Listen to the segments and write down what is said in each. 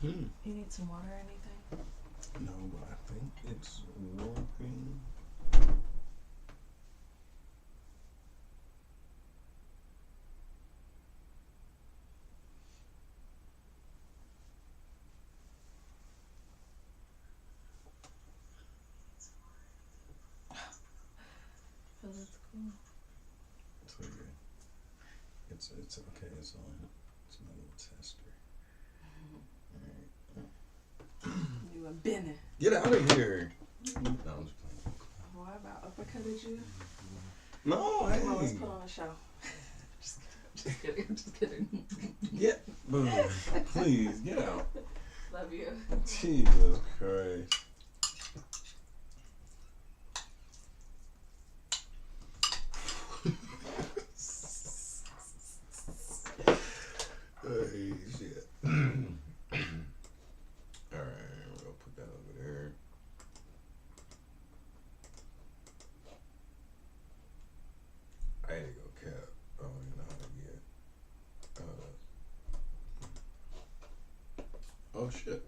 You need some water or anything? No, but I think it's working. Oh, that's cool. So yeah, it's okay. It's on. It's my little tester. You a Bennett. Get out of here. No, I'm just playing. Why about uppercutted you? No, Come on, let's hey. put on a show. Just kidding. Just kidding. Get, boom. Please, get out. Love you. Jesus Christ. Hey, shit. Alright, we'll put that over there. I had to go cap. I don't even know how to get. Oh shit.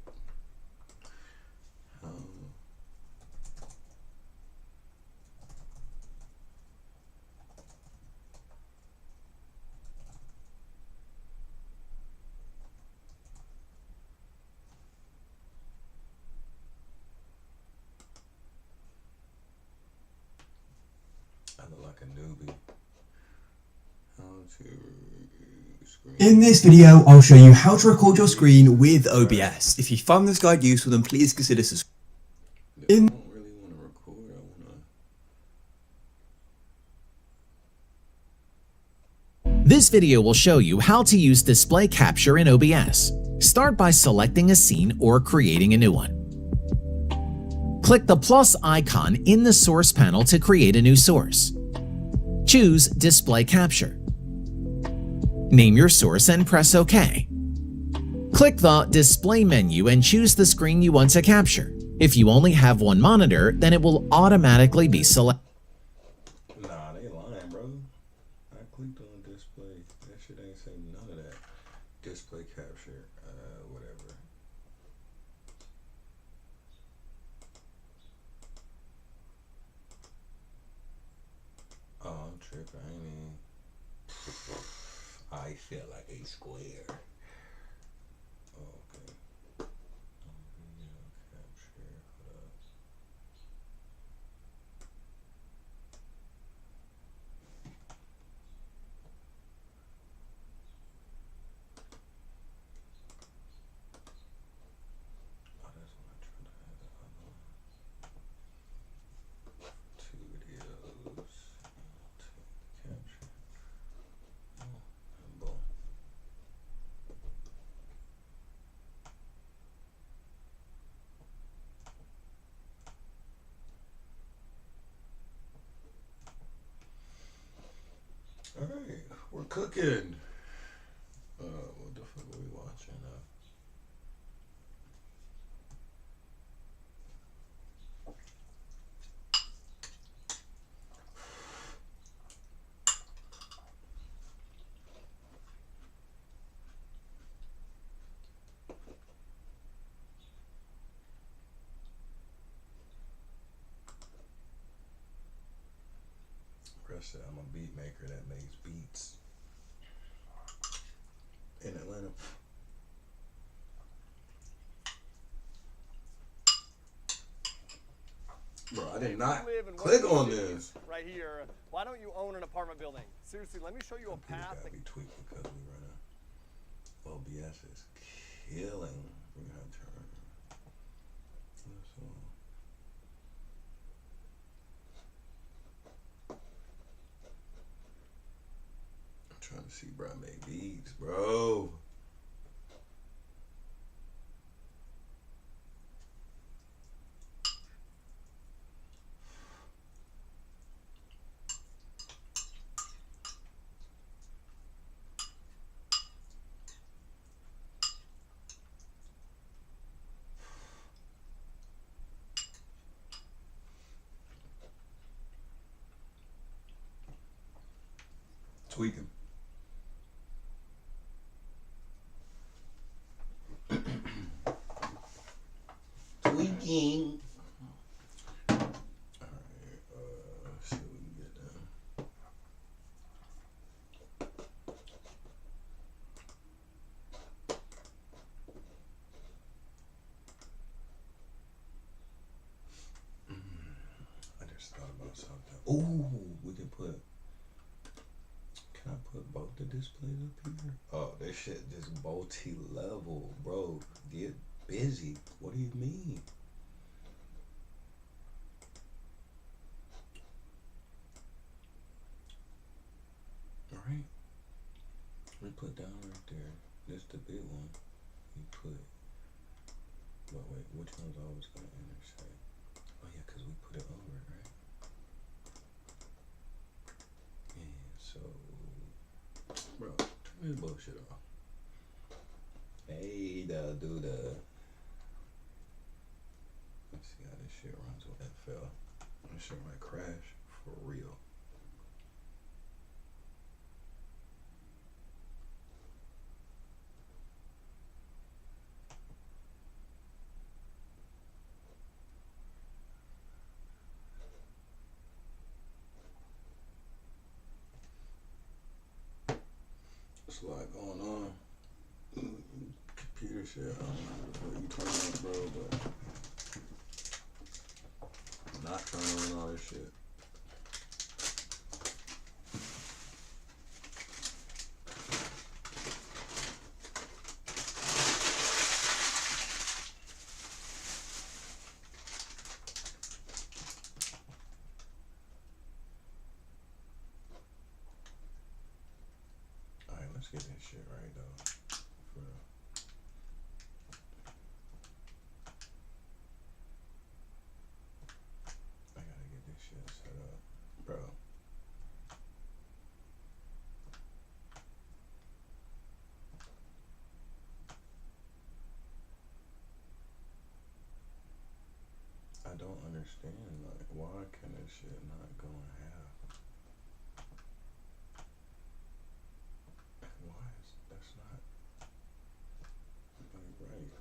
I look like a newbie. In this video, I'll show you how to record your screen with OBS. If you found this guide useful, then please consider subscribing. I don't really want to record. I want to. This video will show you how to use display capture in OBS. Start by selecting a scene or creating a new one. Click the plus icon in the source panel to create a new source. Choose Display Capture. Name your source and press OK. Click the Display menu and choose the screen you want to capture. If you only have one monitor, then it will automatically be selected. Nah, they lying, bro. I clicked on display. That shit ain't say none of that. Display capture, whatever. Oh, I'm tripping. I ain't even. I feel like a square. Oh, okay. Video capture. Hold up. Oh, that's what I tried to have the other one. 2 videos. Take the capture. Oh, and boom. Alright, we're cooking. What the fuck are we watching now? Rest said I'm a beat maker that makes beats in Atlanta. Bro, I did not click on this. Right here. Why don't you own an apartment building? Seriously, let me show you a path. Gotta be tweaked because we run a OBS is killing. We're gonna turn. I'm trying to see, bro. I made beats, bro. Tweaking. weekend. Alright, see what we can get done. I just thought about something. Oh, we can put. Can I put both the displays up here? Oh, this shit just multi-level, bro. Get busy. What do you mean? All right. We put down right there. This the big one. We put. But wait, which one's always gonna intersect? Oh yeah, cause we put it over it, right? Yeah. So, bro, turn this bullshit off. Hey, do the. Let's see how this shit runs with FL. This shit might crash for real. There's a lot going on. Computer shit, I don't know what you talking about, bro, but I'm not trying to run all this shit. Alright, let's get this shit right though. For real. I gotta get this shit set up, bro. I don't understand, like, why can this shit not go in half? Why is that's not like right?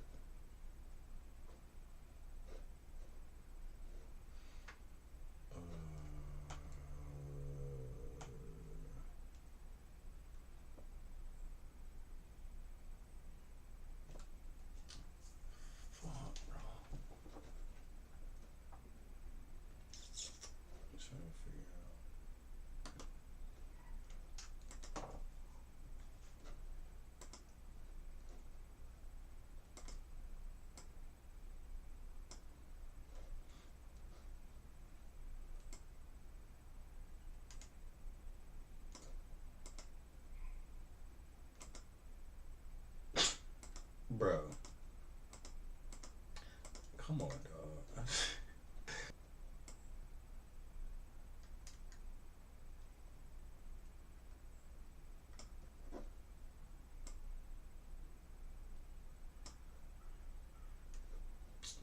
Fuck, bro. I'm trying to figure out. Bro. Come on, dog.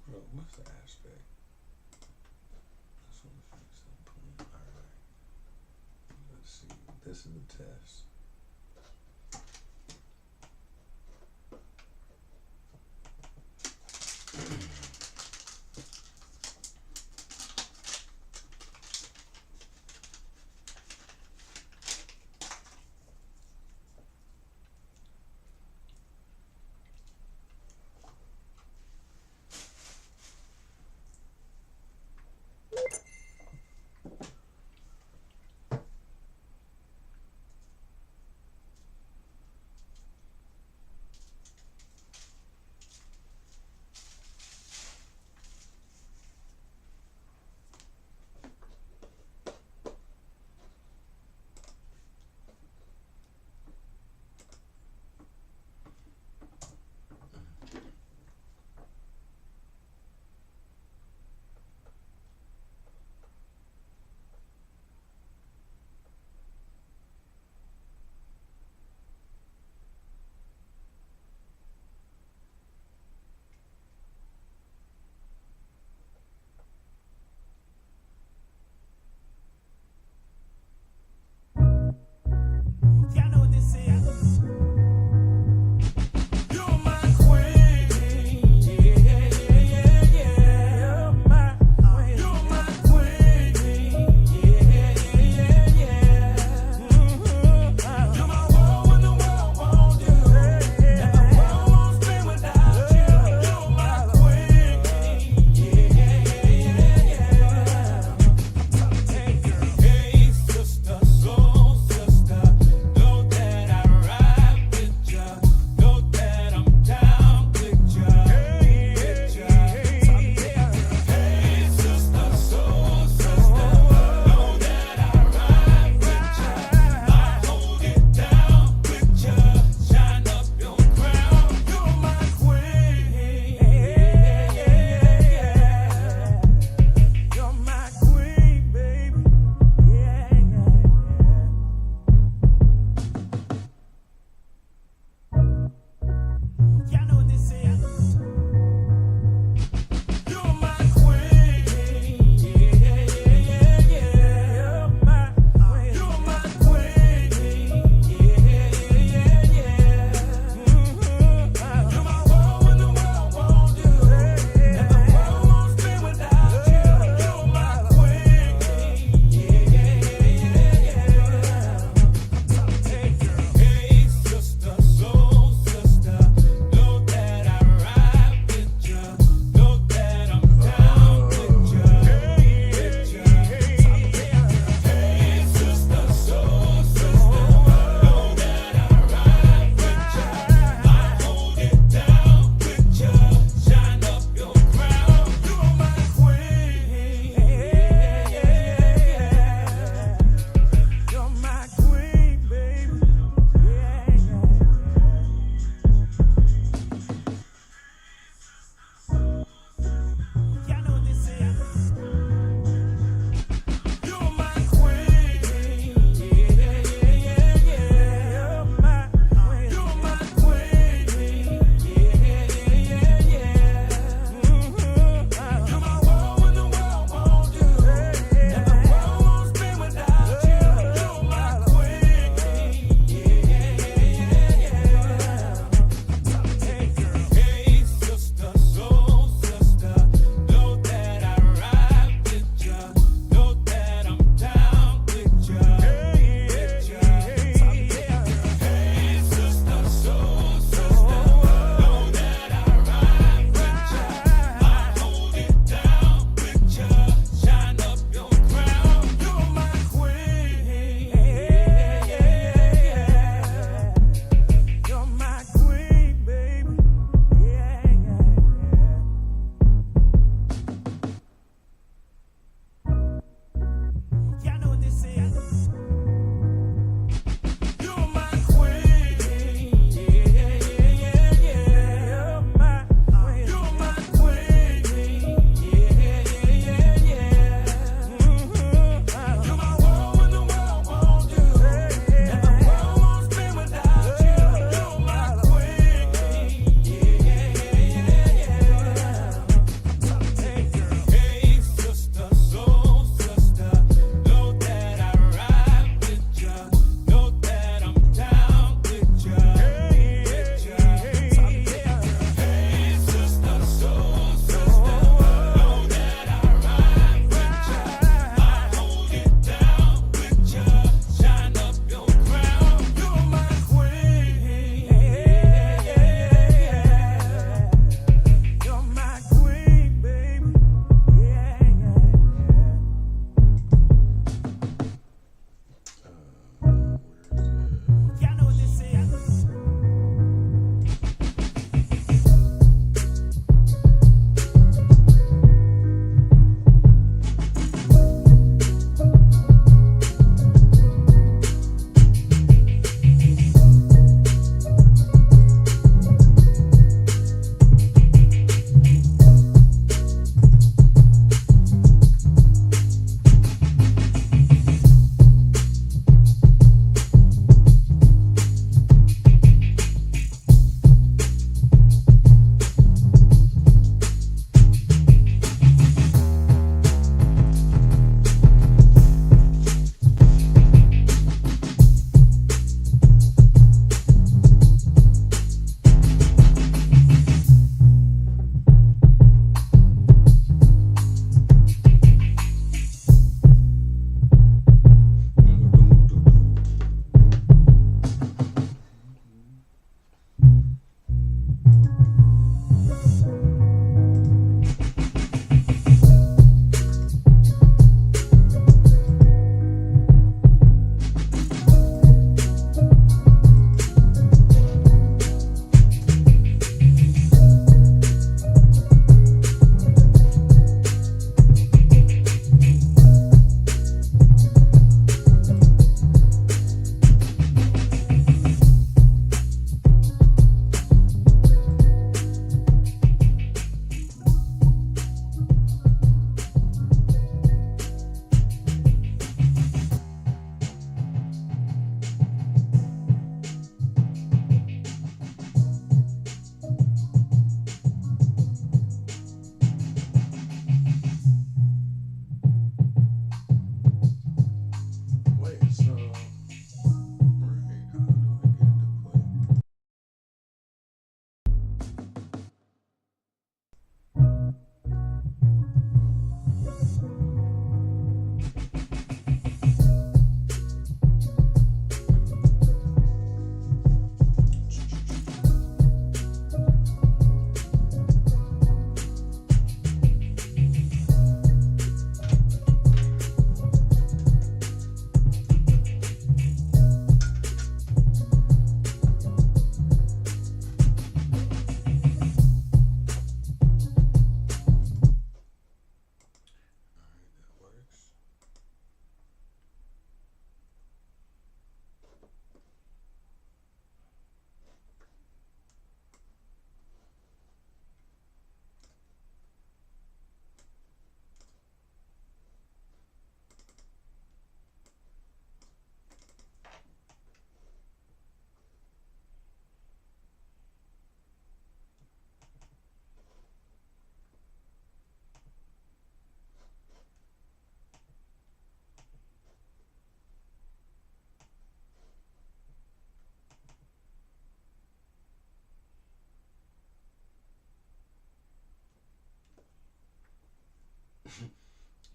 Bro, what's the aspect? That's what I'm saying. Alright. Let's see. This is the test.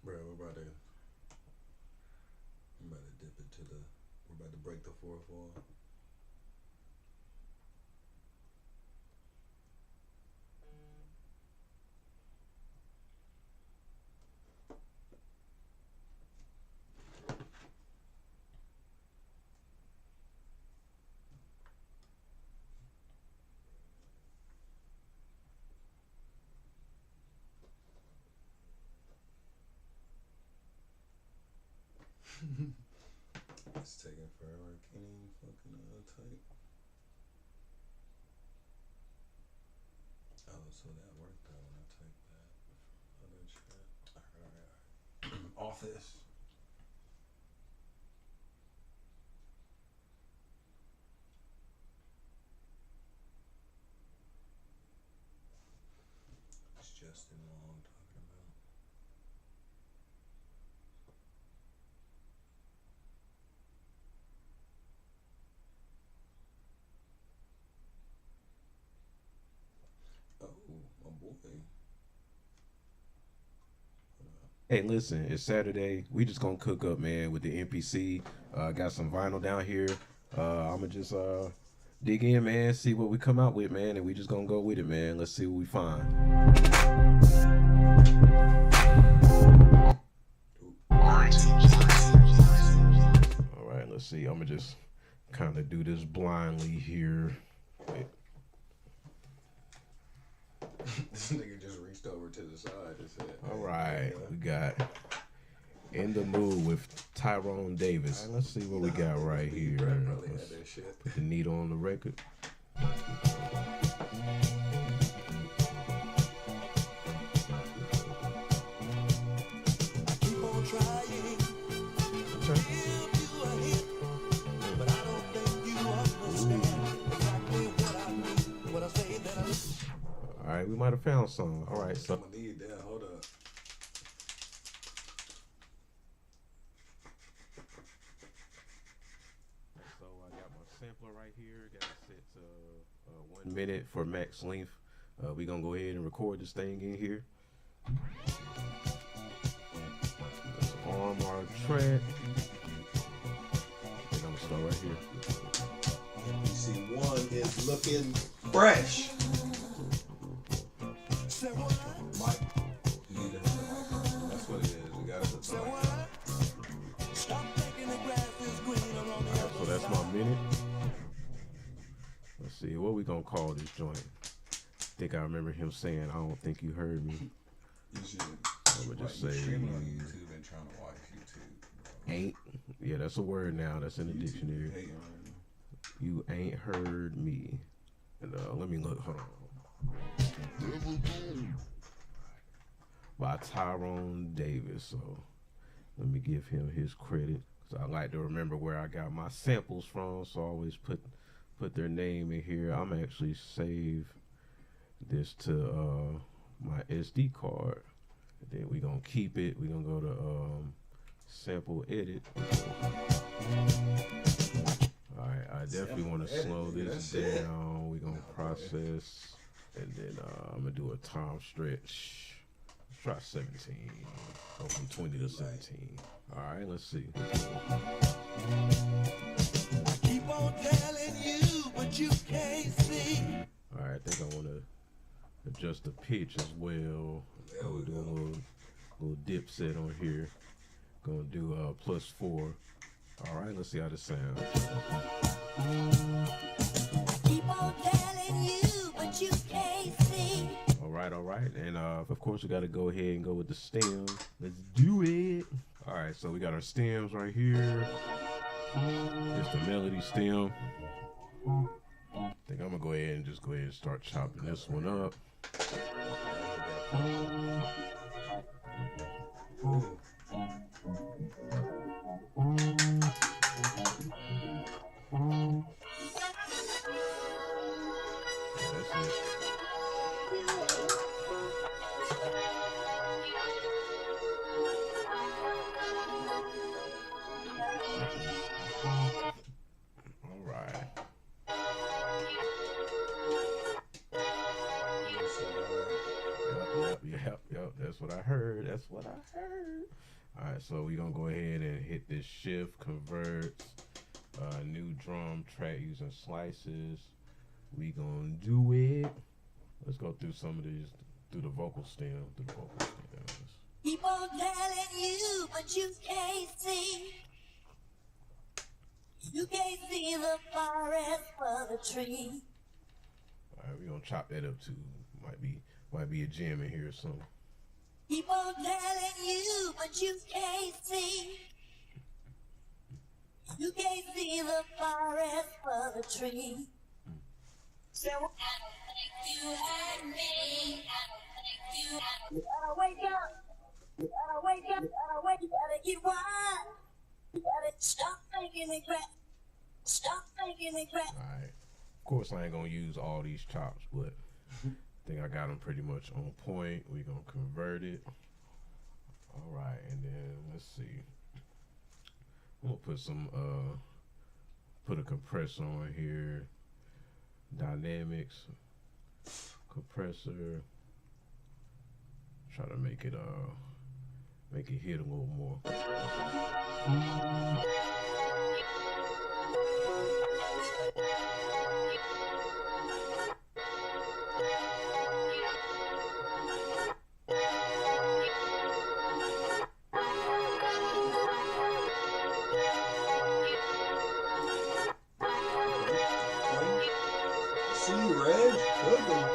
Bro, we're about to dip it to the. We're about to break the fourth wall. It's taking forever. I can't even fucking type. Oh, so that worked out when I typed that. Other shit. Alright. Office. It's Justin Long talking about. Oh, my boy. Hey, listen, it's Saturday. We just gonna cook up, man, with the NPC. Got some vinyl down here. I'ma just dig in, man, see what we come out with, man, and we just gonna go with it, man. Let's see what we find. All right, let's see. I'ma just kind of do this blindly here. Wait. This nigga just reached over to the side and said, All right, we got In the Mood with Tyrone Davis. All right, let's see what we got right here. Let's put the needle on the record. All right, we might have found some. All right, so I'm gonna need that. Hold up. So I got my sampler right here. Got it set to 1 minute for max length. We gonna go ahead and record this thing in here. Let's arm our track. I think I'm gonna start right here. NPC1 is looking fresh. Mike, you need to have the mic on. That's what it is. We gotta put the mic on. Alright, so that's my minute. Let's see, what we gonna call this joint? I think I remember him saying, I don't think you heard me. You should. I would just say, streaming on YouTube and trying to watch YouTube. Bro. ain't. Yeah, that's a word now. That's in the dictionary. Hating right now. You ain't heard me. And let me look. Hold on. By Tyrone Davis. So let me give him his credit. So I like to remember where I got my samples from. So I always put their name in here. I'm actually save this to my SD card. And then we gonna keep it. We gonna go to sample edit. Alright, I definitely want to slow this down. We're gonna process, and then I'm gonna do a time stretch. Let's try 17. Go from 20 to 17. Alright, let's see. Keep on telling you, but you can't see. Alright, I think I want to adjust the pitch as well. We'll do a little dip set on here. Gonna do +4. Alright, let's see how this sounds. Keep on telling you, but you can't see. Alright, and of course we gotta go ahead and go with the stem. Let's do it. Alright, so we got our stems right here. It's the melody stem. I think I'm gonna go ahead and start chopping this one up. That's it. All right. Yep, you Yep, that's what I heard. That's what I heard. All right, so we're gonna go ahead and hit this shift converts, new drum track using slices. We gonna do it. Let's go through some of these, through the vocal stem, Keep on telling you, but you can't see. You can't see the forest for the tree. All right, we're gonna chop that up too. Might be a gem in here or something. Keep on telling you, but you can't see. You can't see the forest for the tree. So I don't think you and me. I don't think you gotta wake up. You gotta wake up. You gotta wake. You gotta get wide. You gotta stop thinking and crap. Stop thinking and crap. All right. Of course, I ain't gonna use all these chops, but I think I got them pretty much on point. We're gonna convert it. All right, and then let's see. I'm gonna put some put a compressor on here. Dynamics compressor. Try to make it hit a little more. See, Reg, cooking.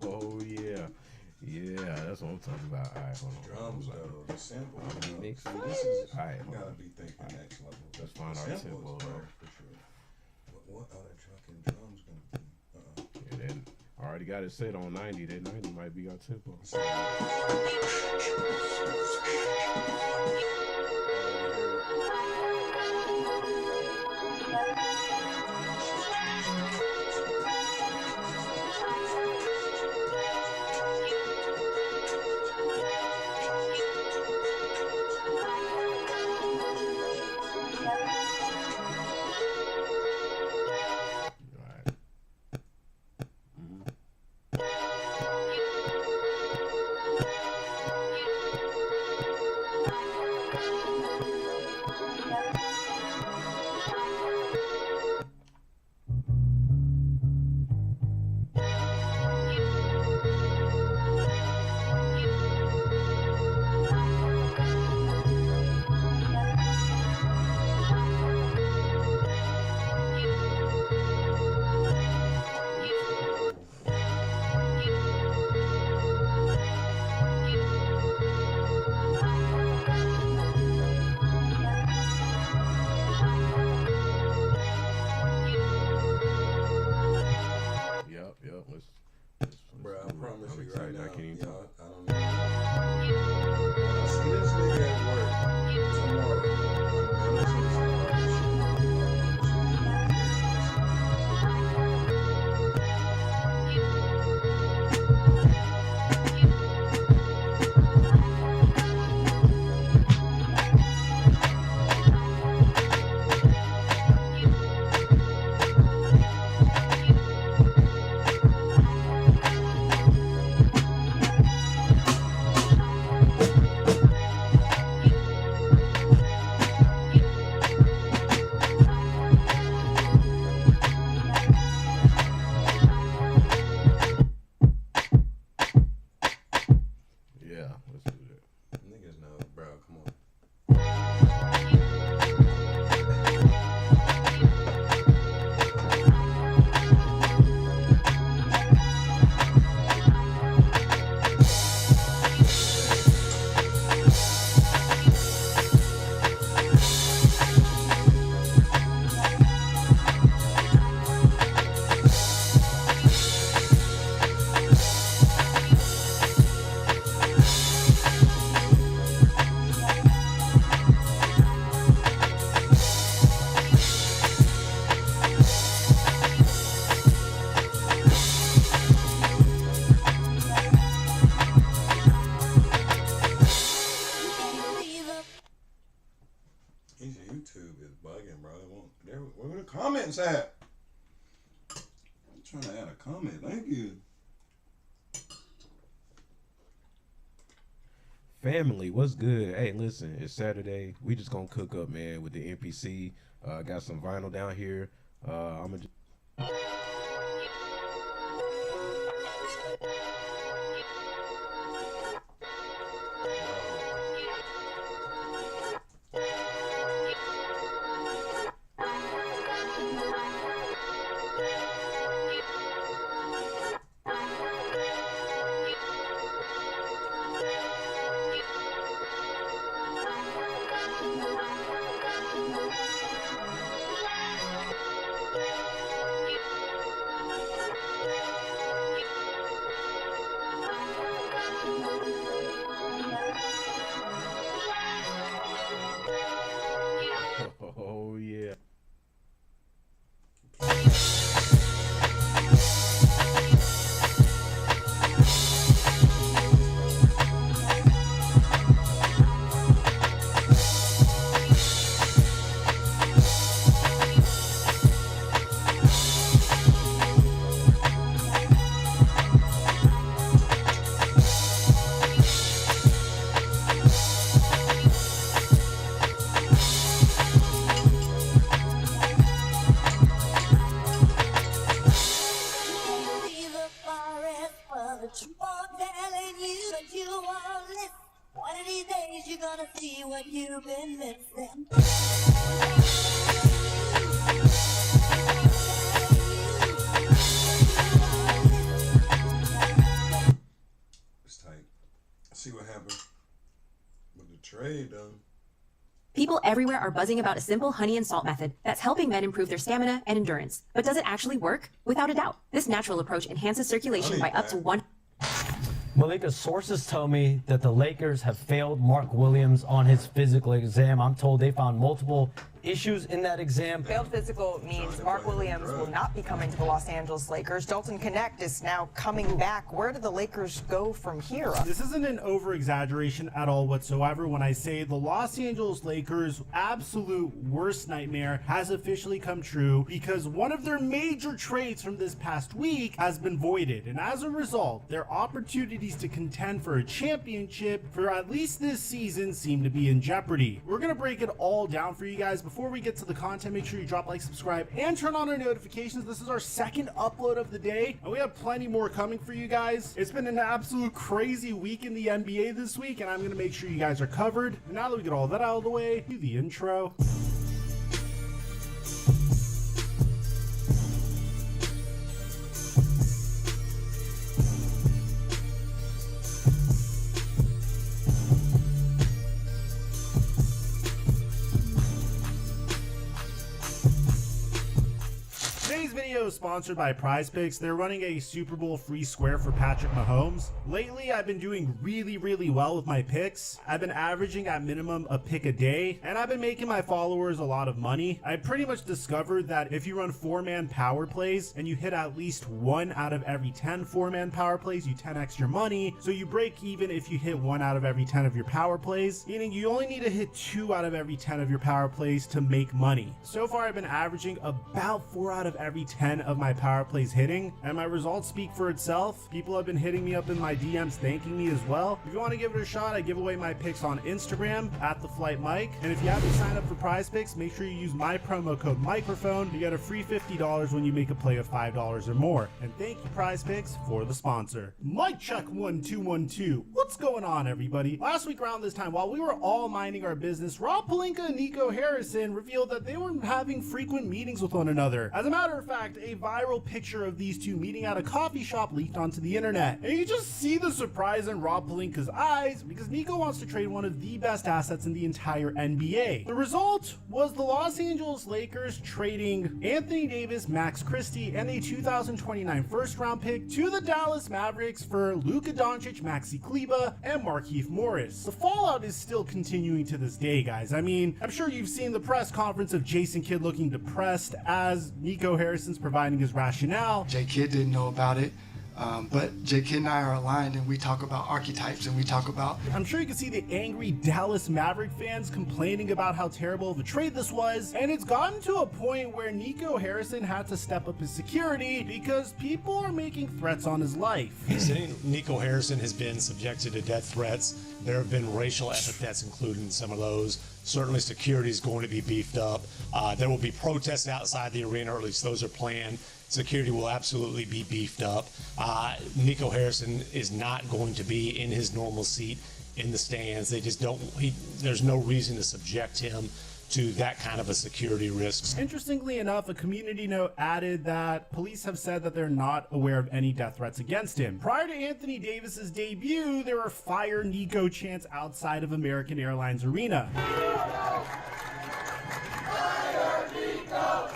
Oh yeah, that's what I'm talking about. All right, hold on. Drums though, the sample. Mix See, it. this is All right, you hold gotta on. be thinking next level. Let's find The our sample tempo, is though. fire, for sure. What other trucking drums gonna be? Yeah, then I already got it set on 90. That 90 might be our tempo. Right. Yep. Let's Bro, I do it. promise I'm you right excited. now, I can't even talk. I don't know. When I see this nigga at work tomorrow, I'm gonna say some other shit. comments at? I'm trying to add a comment. Thank you. Family, what's good? Hey, listen, it's Saturday. We just gonna cook up, man, with the NPC. Got some vinyl down here. I'm gonna. Oh yeah. Leave the forest for the tree. I'm telling you that you won't listen. One of these days you're gonna see what you've been missing. It's tight. See what happened with the trade, though. People everywhere are buzzing about a simple honey and salt method that's helping men improve their stamina and endurance. But does it actually work? Without a doubt. This natural approach enhances circulation by up to 1. Malika, sources tell me that the Lakers have failed Mark Williams on his physical exam. I'm told they found multiple issues in that exam. Failed physical means Mark Williams will not be coming to the Los Angeles Lakers. Dalton Connect is now coming back. Where do the Lakers go from here? This isn't an over-exaggeration at all whatsoever when I say the Los Angeles Lakers' absolute worst nightmare has officially come true because one of their major trades from this past week has been voided. And as a result, their opportunities to contend for a championship for at least this season seem to be in jeopardy. We're going to break it all down for you guys. Before we get to the content, make sure you drop like, subscribe, and turn on our notifications. This is our second upload of the day, and we have plenty more coming for you guys. It's been an absolute crazy week in the NBA this week, and I'm going to make sure you guys are covered. And now that we get all that out of the way, do the intro. Today's video is sponsored by Prize Picks. They're running a Super Bowl free square for Patrick Mahomes. Lately, I've been doing really well with my picks. I've been averaging at minimum a pick a day, and I've been making my followers a lot of money. I pretty much discovered that if you run 4-man power plays and you hit at least 1 out of every 10 4-man power plays, you 10x your money. So you break even if you hit 1 out of every 10 of your power plays, meaning you only need to hit 2 out of every 10 of your power plays to make money. So far, I've been averaging about 4 out of every 10 of my power plays hitting, and my results speak for itself. People have been hitting me up in my DMs thanking me as well. If you want to give it a shot, I give away my picks on Instagram at @TheFlightMike. And if you haven't signed up for Prize Picks, make sure you use my promo code microphone to get a free $50 when you make a play of $5 or more. And thank you, Prize Picks, for the sponsor. Mic check 1 2 1 2. What's going on, everybody? Last week around this time, while we were all minding our business, Rob Pelinka and Nico Harrison revealed that they were having frequent meetings with one another. As a matter of fact, a viral picture of these two meeting at a coffee shop leaked onto the internet. And you just see the surprise in Rob Pelinka's eyes because Nico wants to trade one of the best assets in the entire NBA. The result was the Los Angeles Lakers trading Anthony Davis, Max Christie, and a 2029 first-round pick to the Dallas Mavericks for Luka Doncic, Maxi Kleber, and Markieff Morris. The fallout is still continuing to this day, guys. I mean, I'm sure you've seen the press conference of Jason Kidd looking depressed as Nico Harrison's providing his rationale. Jay Kidd didn't know about it. But JK and I are aligned, and we talk about archetypes, and we talk about... I'm sure you can see the angry Dallas Maverick fans complaining about how terrible of a trade this was, and it's gotten to a point where Nico Harrison had to step up his security because people are making threats on his life. Nico Harrison has been subjected to death threats. There have been racial epithets included in some of those. Certainly security is going to be beefed up. There will be protests outside the arena, or at least those are planned. Security will absolutely be beefed up. Nico Harrison is not going to be in his normal seat in the stands. They just don't, there's no reason to subject him to that kind of a security risk. Interestingly enough, a community note added that police have said that they're not aware of any death threats against him. Prior to Anthony Davis's debut, there were "Fire Nico" chants outside of American Airlines Arena. Fire Nico!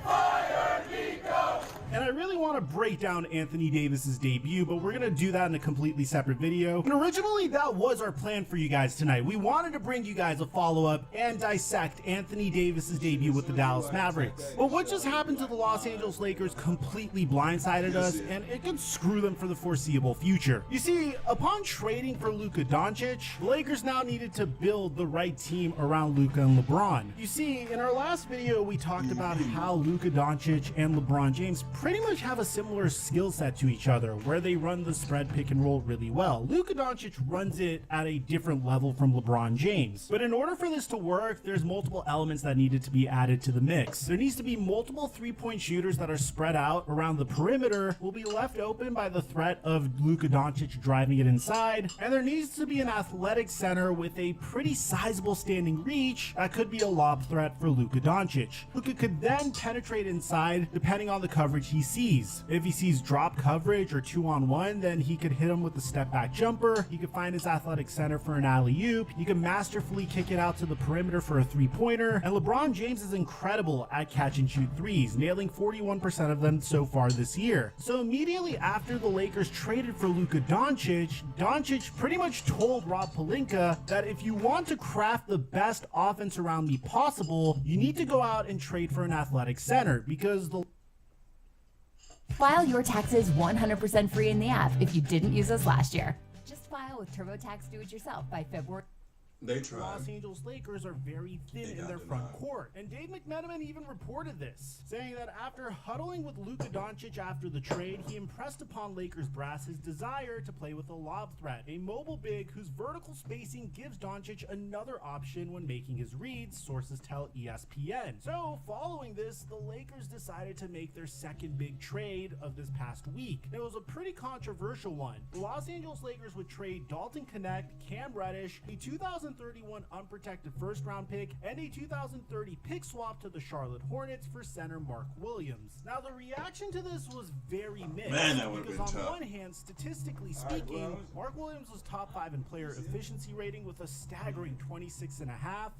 Fire Nico! And I really want to break down Anthony Davis's debut, but we're going to do that in a completely separate video. And originally, that was our plan for you guys tonight. We wanted to bring you guys a follow-up and dissect Anthony Davis's debut with the Dallas Mavericks. But what just happened to the Los Angeles Lakers completely blindsided us, and it could screw them for the foreseeable future. You see, upon trading for Luka Doncic, the Lakers now needed to build the right team around Luka and LeBron. You see, in our last video, we talked about how Luka Doncic and LeBron James pretty much have a similar skill set to each other, where they run the spread pick and roll really well. Luka Doncic runs it at a different level from LeBron James. But in order for this to work, there's multiple elements that needed to be added to the mix. There needs to be multiple three-point shooters that are spread out around the perimeter, will be left open by the threat of Luka Doncic driving it inside, and there needs to be an athletic center with a pretty sizable standing reach that could be a lob threat for Luka Doncic. Luka could then penetrate inside depending on the coverage he sees. If he sees drop coverage or 2-on-1, then he could hit him with the step back jumper. He could find his athletic center for an alley-oop. He could masterfully kick it out to the perimeter for a three-pointer. And LeBron James is incredible at catch and shoot threes, nailing 41% of them so far this year. So immediately after the Lakers traded for Luka Doncic, Doncic pretty much told Rob Pelinka that if you want to craft the best offense around me possible, you need to go out and trade for an athletic center, because the File your taxes 100% free in the app if you didn't use us last year. Just file with TurboTax Do-It-Yourself by February. The Los Angeles Lakers are very thin in their front court, and Dave McMenamin even reported this, saying that after huddling with Luka Doncic after the trade, he impressed upon Lakers brass his desire to play with a lob threat, a mobile big whose vertical spacing gives Doncic another option when making his reads, sources tell ESPN. So, following this, the Lakers decided to make their second big trade of this past week. It was a pretty controversial one. The Los Angeles Lakers would trade Dalton Knecht, Cam Reddish, a 2031 unprotected first-round pick, and a 2030 pick swap to the Charlotte Hornets for center Mark Williams. Now, the reaction to this was very mixed, because on one hand, statistically speaking, Mark Williams was top 5 in player efficiency rating with a staggering 26.5.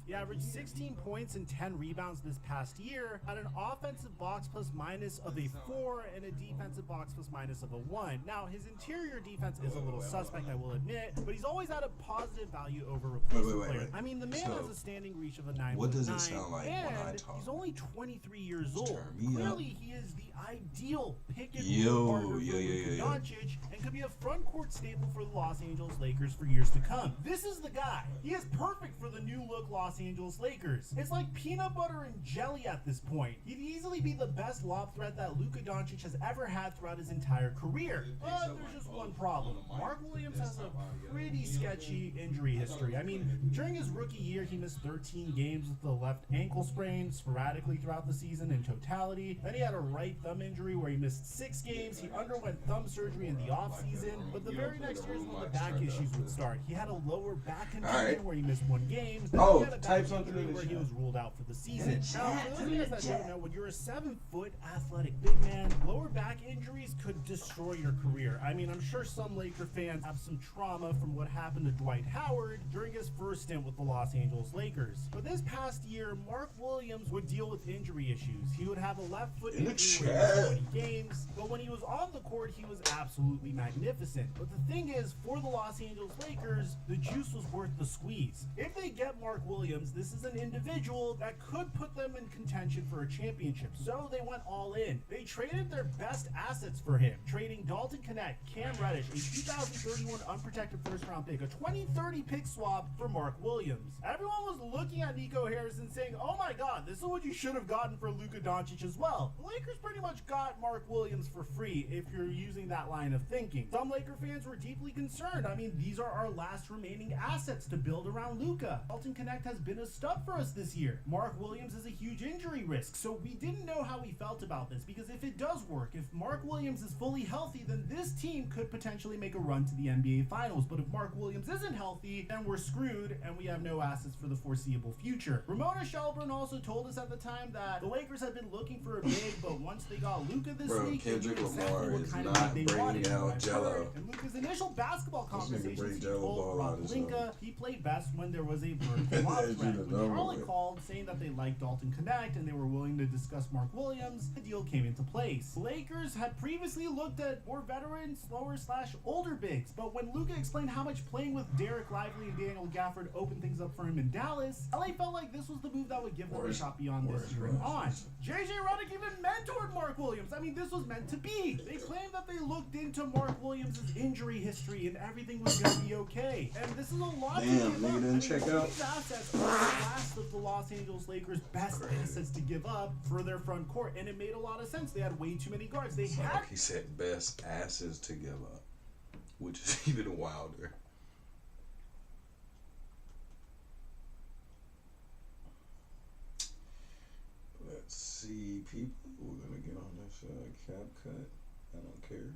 He averaged 16 points and 10 rebounds this past year, had an offensive box plus minus of a 4 and a defensive box plus minus of a 1. Now, his interior defense is a little suspect, I will admit, but he's always had a positive value over replacement player. I mean, the man has a standing reach of a 9.9. What does it sound like and when I talk? He's only 23 years old. Clearly, he is the ideal pick and Yo, roll partner for Luka Doncic, and could be a front court staple for the Los Angeles Lakers for years to come. This is the guy. He is perfect for the new look Los Angeles Lakers. It's like peanut butter and jelly at this point. He'd easily be the best lob threat that Luka Doncic has ever had throughout his entire career. But there's just one problem. Mark Williams has a pretty sketchy injury history. I mean, during his rookie year, he missed 13 games with the left ankle sprain sporadically throughout the season in totality. Then he had a right thumb injury where he missed 6 games. He underwent thumb surgery in the offseason, but the very next year is when the back issues would start. He had a lower back contusion where he missed 1 game. Then he had a back injury where he was ruled out for the season. Now, for those of you guys that don't know, when you're a 7-foot athletic big man, lower back injuries could destroy your career. I mean, I'm sure some Laker fans have some trauma from what happened to Dwight Howard during his first stint with the Los Angeles Lakers. But this past year, Mark Williams would deal with injury issues. He would have a left foot injury where he missed 20 games, but when he was on the court, he was absolutely magnificent. But the thing is, for the Los Angeles Lakers, the juice was worth the squeeze. If they get Mark Williams, this is an individual that could put them in contention for a championship. So they went all in. They traded their best assets for for him, trading Dalton Connect, Cam Reddish, a 2031 unprotected first-round pick, a 2030 pick swap for Mark Williams. Everyone was looking at Nico Harrison saying, oh my god, this is what you should have gotten for Luka Doncic as well. The Lakers pretty much got Mark Williams for free if you're using that line of thinking. Some Laker fans were deeply concerned. I mean, these are our last remaining assets to build around Luka. Dalton Connect has been a stud for us this year. Mark Williams is a huge injury risk, so we didn't know how we felt about this, because if it does work, if Mark Williams is fully healthy, then this team could potentially make a run to the NBA Finals. But if Mark Williams isn't healthy, then we're screwed and we have no assets for the foreseeable future. Ramona Shelburne also told us at the time that the Lakers had been looking for a big, but once they got Luka this week, Kendrick exactly Lamar what is kind of not league they bringing wanted. out Jello. And Luka's initial basketball This nigga conversations, bring he Jello told ball out Rob his Pelinka he played best when there was a vertical lob That's threat. the When number Charlie one. called saying that they liked Dalton Connect and they were willing to discuss Mark Williams, the deal came into place. The Lakers had previously looked at more veteran, slower/older bigs, but when Luka explained how much playing with Derek Lively and Daniel Gafford opened things up for him in Dallas, LA felt like this was the move that would give them a shot beyond this year and on. JJ Redick even mentored Mark Williams. I mean, this was meant to be. They claimed that they looked into Mark Williams' injury history and everything was going to be okay. And this is a lot to Damn, give nigga up. didn't check out. These assets are the last of the Los Angeles Lakers' best assets to give up for their front court, and it made a lot of sense. They had way too many guards. They had He said best asses to give up, which is even wilder. Let's see, people. We're gonna get on this cap cut. I don't care.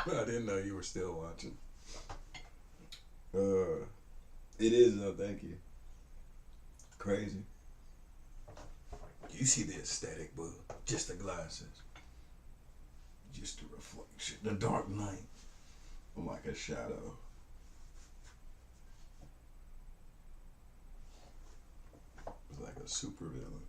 But I didn't know you were still watching. It is though, thank you. Crazy. You see the aesthetic, but just the glasses. Just the reflection. The dark night. Like a shadow. It's like a super villain.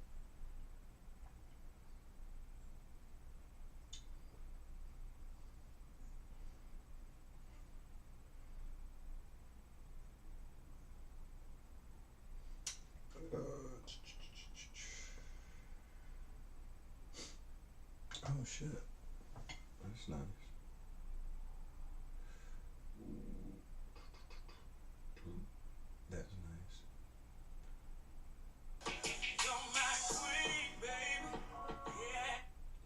Oh shit. That's nice. That's nice.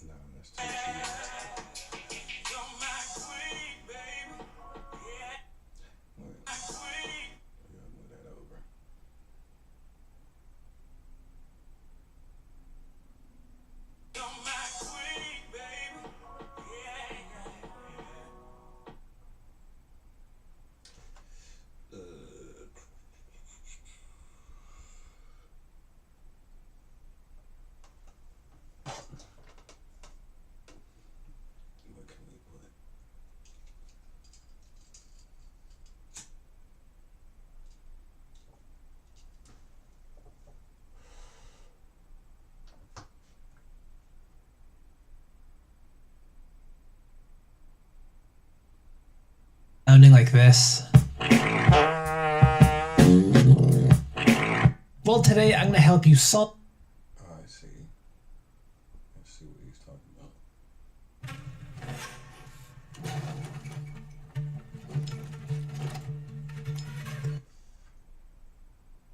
No, that's too sweet. Wait. We gotta move that over. like this. Well, today I'm going to help you solve. I see. Let's see what he's talking about.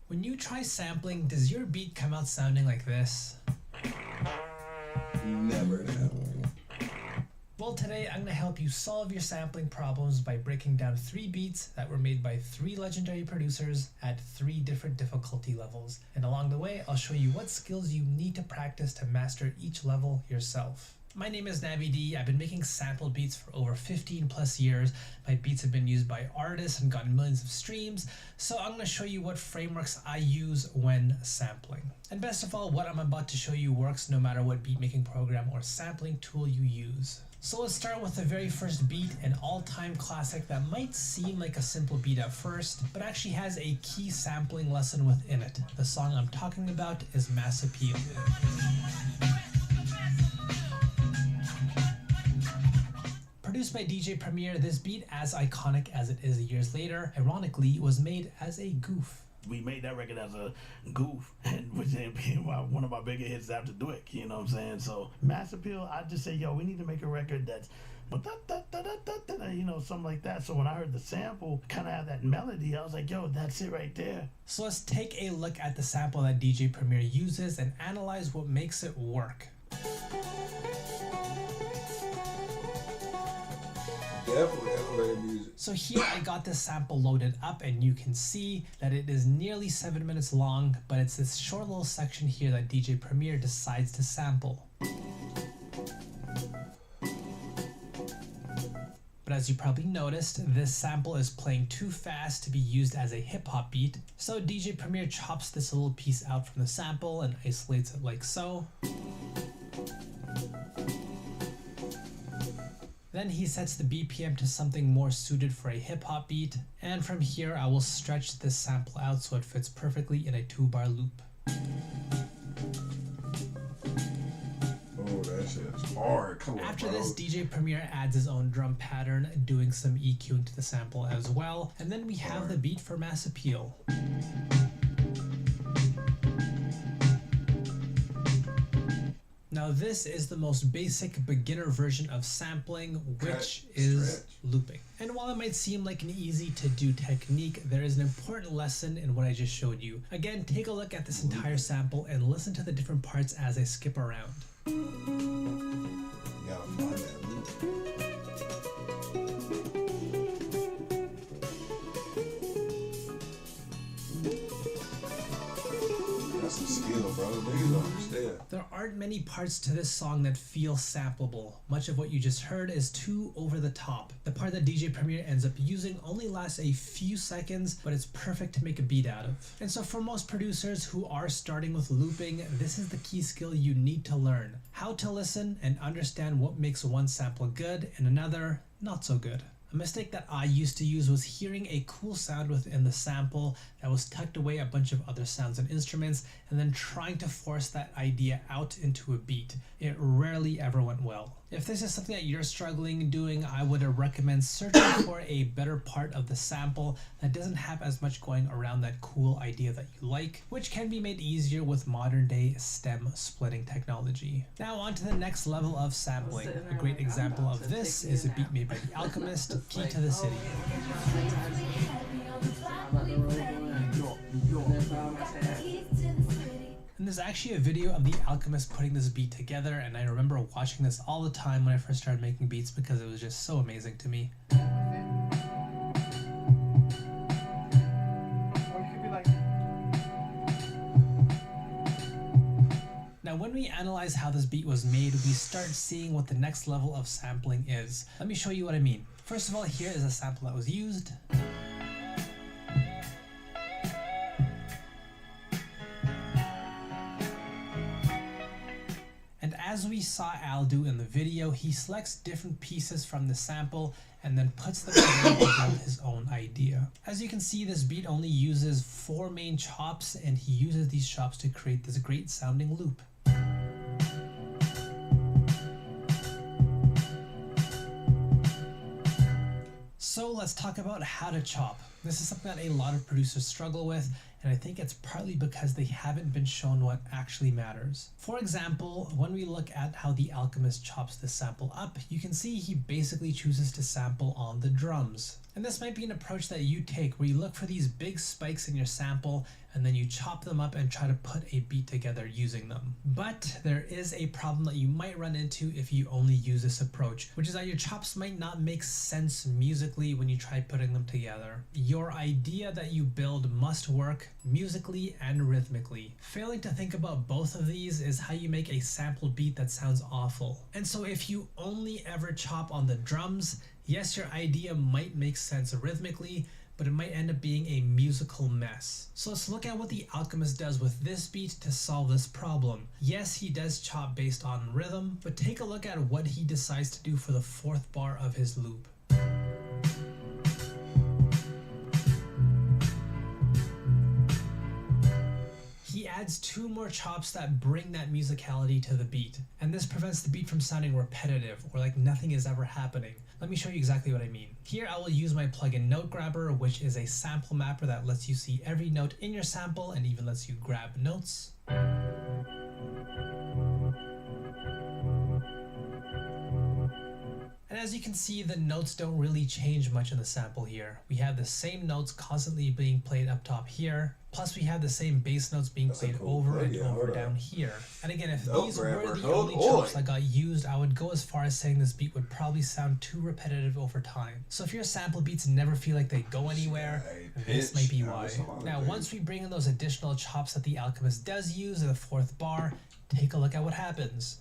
When you try sampling, does your beat come out sounding like this? Never happened. Well, today I'm going to help you solve your sampling problems by breaking down 3 beats that were made by 3 legendary producers at 3 different difficulty levels. And along the way, I'll show you what skills you need to practice to master each level yourself. My name is Navi D. I've been making sample beats for over 15 plus years. My beats have been used by artists and gotten millions of streams. So I'm going to show you what frameworks I use when sampling. And best of all, what I'm about to show you works no matter what beat making program or sampling tool you use. So let's start with the very first beat, an all-time classic that might seem like a simple beat at first, but actually has a key sampling lesson within it. The song I'm talking about is Mass Appeal. Produced by DJ Premier, this beat, as iconic as it is years later, ironically was made as a goof. We made that record as a goof, and which ended up being one of my bigger hits after Dwick, you know what I'm saying? So Mass Appeal, I just say, yo, we need to make a record that's, you know, something like that. So when I heard the sample kind of have that melody, I was like, yo, that's it right there. So let's take a look at the sample that DJ Premier uses and analyze what makes it work. Definitely elevator music. So here I got this sample loaded up, and you can see that it is nearly 7 minutes long, but it's this short little section here that DJ Premier decides to sample. But as you probably noticed, this sample is playing too fast to be used as a hip-hop beat, so DJ Premier chops this little piece out from the sample and isolates it like so. Then he sets the BPM to something more suited for a hip-hop beat, and from here I will stretch this sample out so it fits perfectly in a 2-bar loop. Oh, that shit's hard. Come on, After bro. this, DJ Premier adds his own drum pattern, doing some EQing to the sample as well, and then we have the beat for Mass Appeal. Now this is the most basic beginner version of sampling, which is looping. And while it might seem like an easy to do technique, there is an important lesson in what I just showed you. Again, take a look at this entire sample and listen to the different parts as I skip around. You gotta find that loop. That's a skill, bro. Niggas don't understand. There aren't many parts to this song that feel sampleable. Much of what you just heard is too over the top. The part that DJ Premier ends up using only lasts a few seconds, but it's perfect to make a beat out of. And so for most producers who are starting with looping, this is the key skill you need to learn. How to listen and understand what makes one sample good and another not so good. A mistake that I used to use was hearing a cool sound within the sample that was tucked away a bunch of other sounds and instruments, and then trying to force that idea out into a beat. It rarely ever went well. If this is something that you're struggling doing, I would recommend searching for a better part of the sample that doesn't have as much going around that cool idea that you like, which can be made easier with modern day stem splitting technology. Now on to the next level of sampling. A great example of this is a beat made by The Alchemist, Key to the City. And there's actually a video of The Alchemist putting this beat together, and I remember watching this all the time when I first started making beats because it was just so amazing to me. Now when we analyze how this beat was made, we start seeing what the next level of sampling is. Let me show you what I mean. First of all, here is a sample that was used. And as we saw Al do in the video, he selects different pieces from the sample and then puts them together to build his own idea. As you can see, this beat only uses 4 main chops, and he uses these chops to create this great sounding loop. So let's talk about how to chop. This is something that a lot of producers struggle with, and I think it's partly because they haven't been shown what actually matters. For example, when we look at how The Alchemist chops this sample up, you can see he basically chooses to sample on the drums. And this might be an approach that you take where you look for these big spikes in your sample and then you chop them up and try to put a beat together using them. But there is a problem that you might run into if you only use this approach, which is that your chops might not make sense musically when you try putting them together. Your idea that you build must work musically and rhythmically. Failing to think about both of these is how you make a sample beat that sounds awful. And so if you only ever chop on the drums, yes, your idea might make sense rhythmically, but it might end up being a musical mess. So let's look at what The Alchemist does with this beat to solve this problem. Yes, he does chop based on rhythm, but take a look at what he decides to do for the 4th bar of his loop. He adds 2 more chops that bring that musicality to the beat, and this prevents the beat from sounding repetitive or like nothing is ever happening. Let me show you exactly what I mean. Here I will use my plugin Note Grabber, which is a sample mapper that lets you see every note in your sample and even lets you grab notes. And as you can see, the notes don't really change much in the sample here. We have the same notes constantly being played up top here, plus we have the same bass notes being played over and over down here. And again, if these were the only chops that got used, I would go as far as saying this beat would probably sound too repetitive over time. So if your sample beats never feel like they go anywhere, this may be why. Now, once we bring in those additional chops that The Alchemist does use in the 4th bar, take a look at what happens.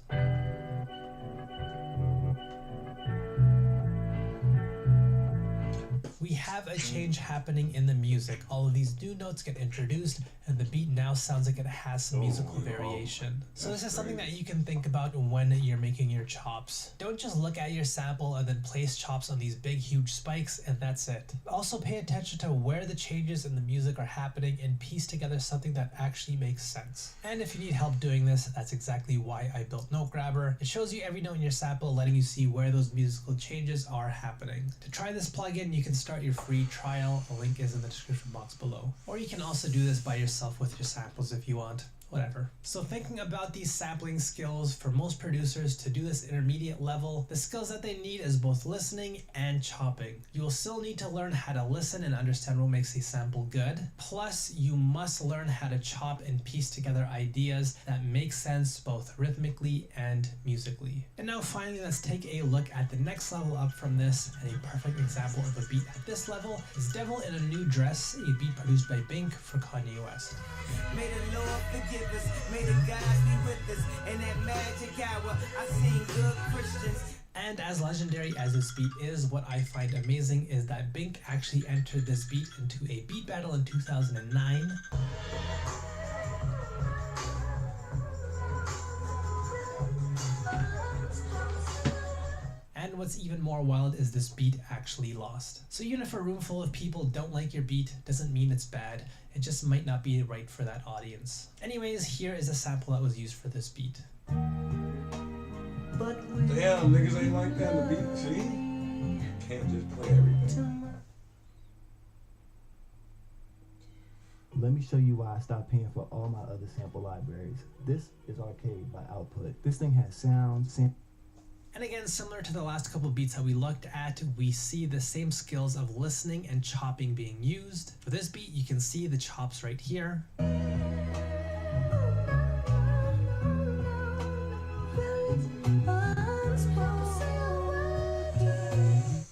We have a change happening in the music. All of these new notes get introduced and the beat now sounds like it has some musical variation. So this is something that you can think about when you're making your chops. Don't just look at your sample and then place chops on these big huge spikes and that's it. Also pay attention to where the changes in the music are happening and piece together something that actually makes sense. And if you need help doing this, that's exactly why I built Note Grabber. It shows you every note in your sample, letting you see where those musical changes are happening. To try this plugin, you can start your free trial. The link is in the description box below. Or you can also do this by yourself with your samples if you want. Whatever. So thinking about these sampling skills, for most producers to do this intermediate level, the skills that they need is both listening and chopping. You will still need to learn how to listen and understand what makes a sample good. Plus, you must learn how to chop and piece together ideas that make sense both rhythmically and musically. And now finally, let's take a look at the next level up from this, and a perfect example of a beat at this level is Devil in a New Dress, a beat produced by Bink for Kanye West. May the Lord forgive us, may the gods be with us, in that magic hour, I seen good Christians. And as legendary as this beat is, what I find amazing is that Bink actually entered this beat into a beat battle in 2009. And what's even more wild is this beat actually lost. So even if a room full of people don't like your beat, doesn't mean it's bad. It just might not be right for that audience. Anyways, here is a sample that was used for this beat. Damn, niggas ain't like that in the beat, see? Can't just play everything. Let me show you why I stopped paying for all my other sample libraries. This is Arcade by Output. This thing has sound, And again, similar to the last couple beats that we looked at, we see the same skills of listening and chopping being used. For this beat, you can see the chops right here.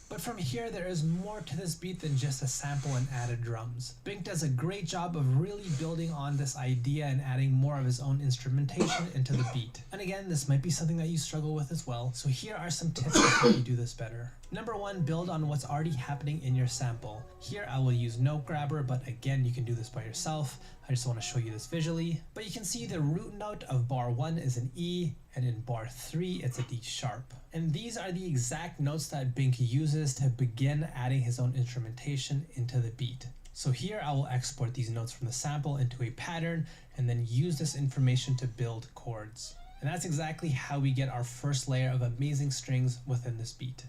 But from here, there is more to this beat than just a sample and added drums. Bink does a great job of really building on this idea and adding more of his own instrumentation into the beat. And again, this might be something that you struggle with as well, so here are some tips to help you do this better. Number 1, build on what's already happening in your sample. Here I will use Note Grabber, but again, you can do this by yourself. I just want to show you this visually. But you can see the root note of bar 1 is an E, and in bar 3, it's a D sharp. And these are the exact notes that Bink uses to begin adding his own instrumentation into the beat. So here I will export these notes from the sample into a pattern and then use this information to build chords. And that's exactly how we get our first layer of amazing strings within this beat.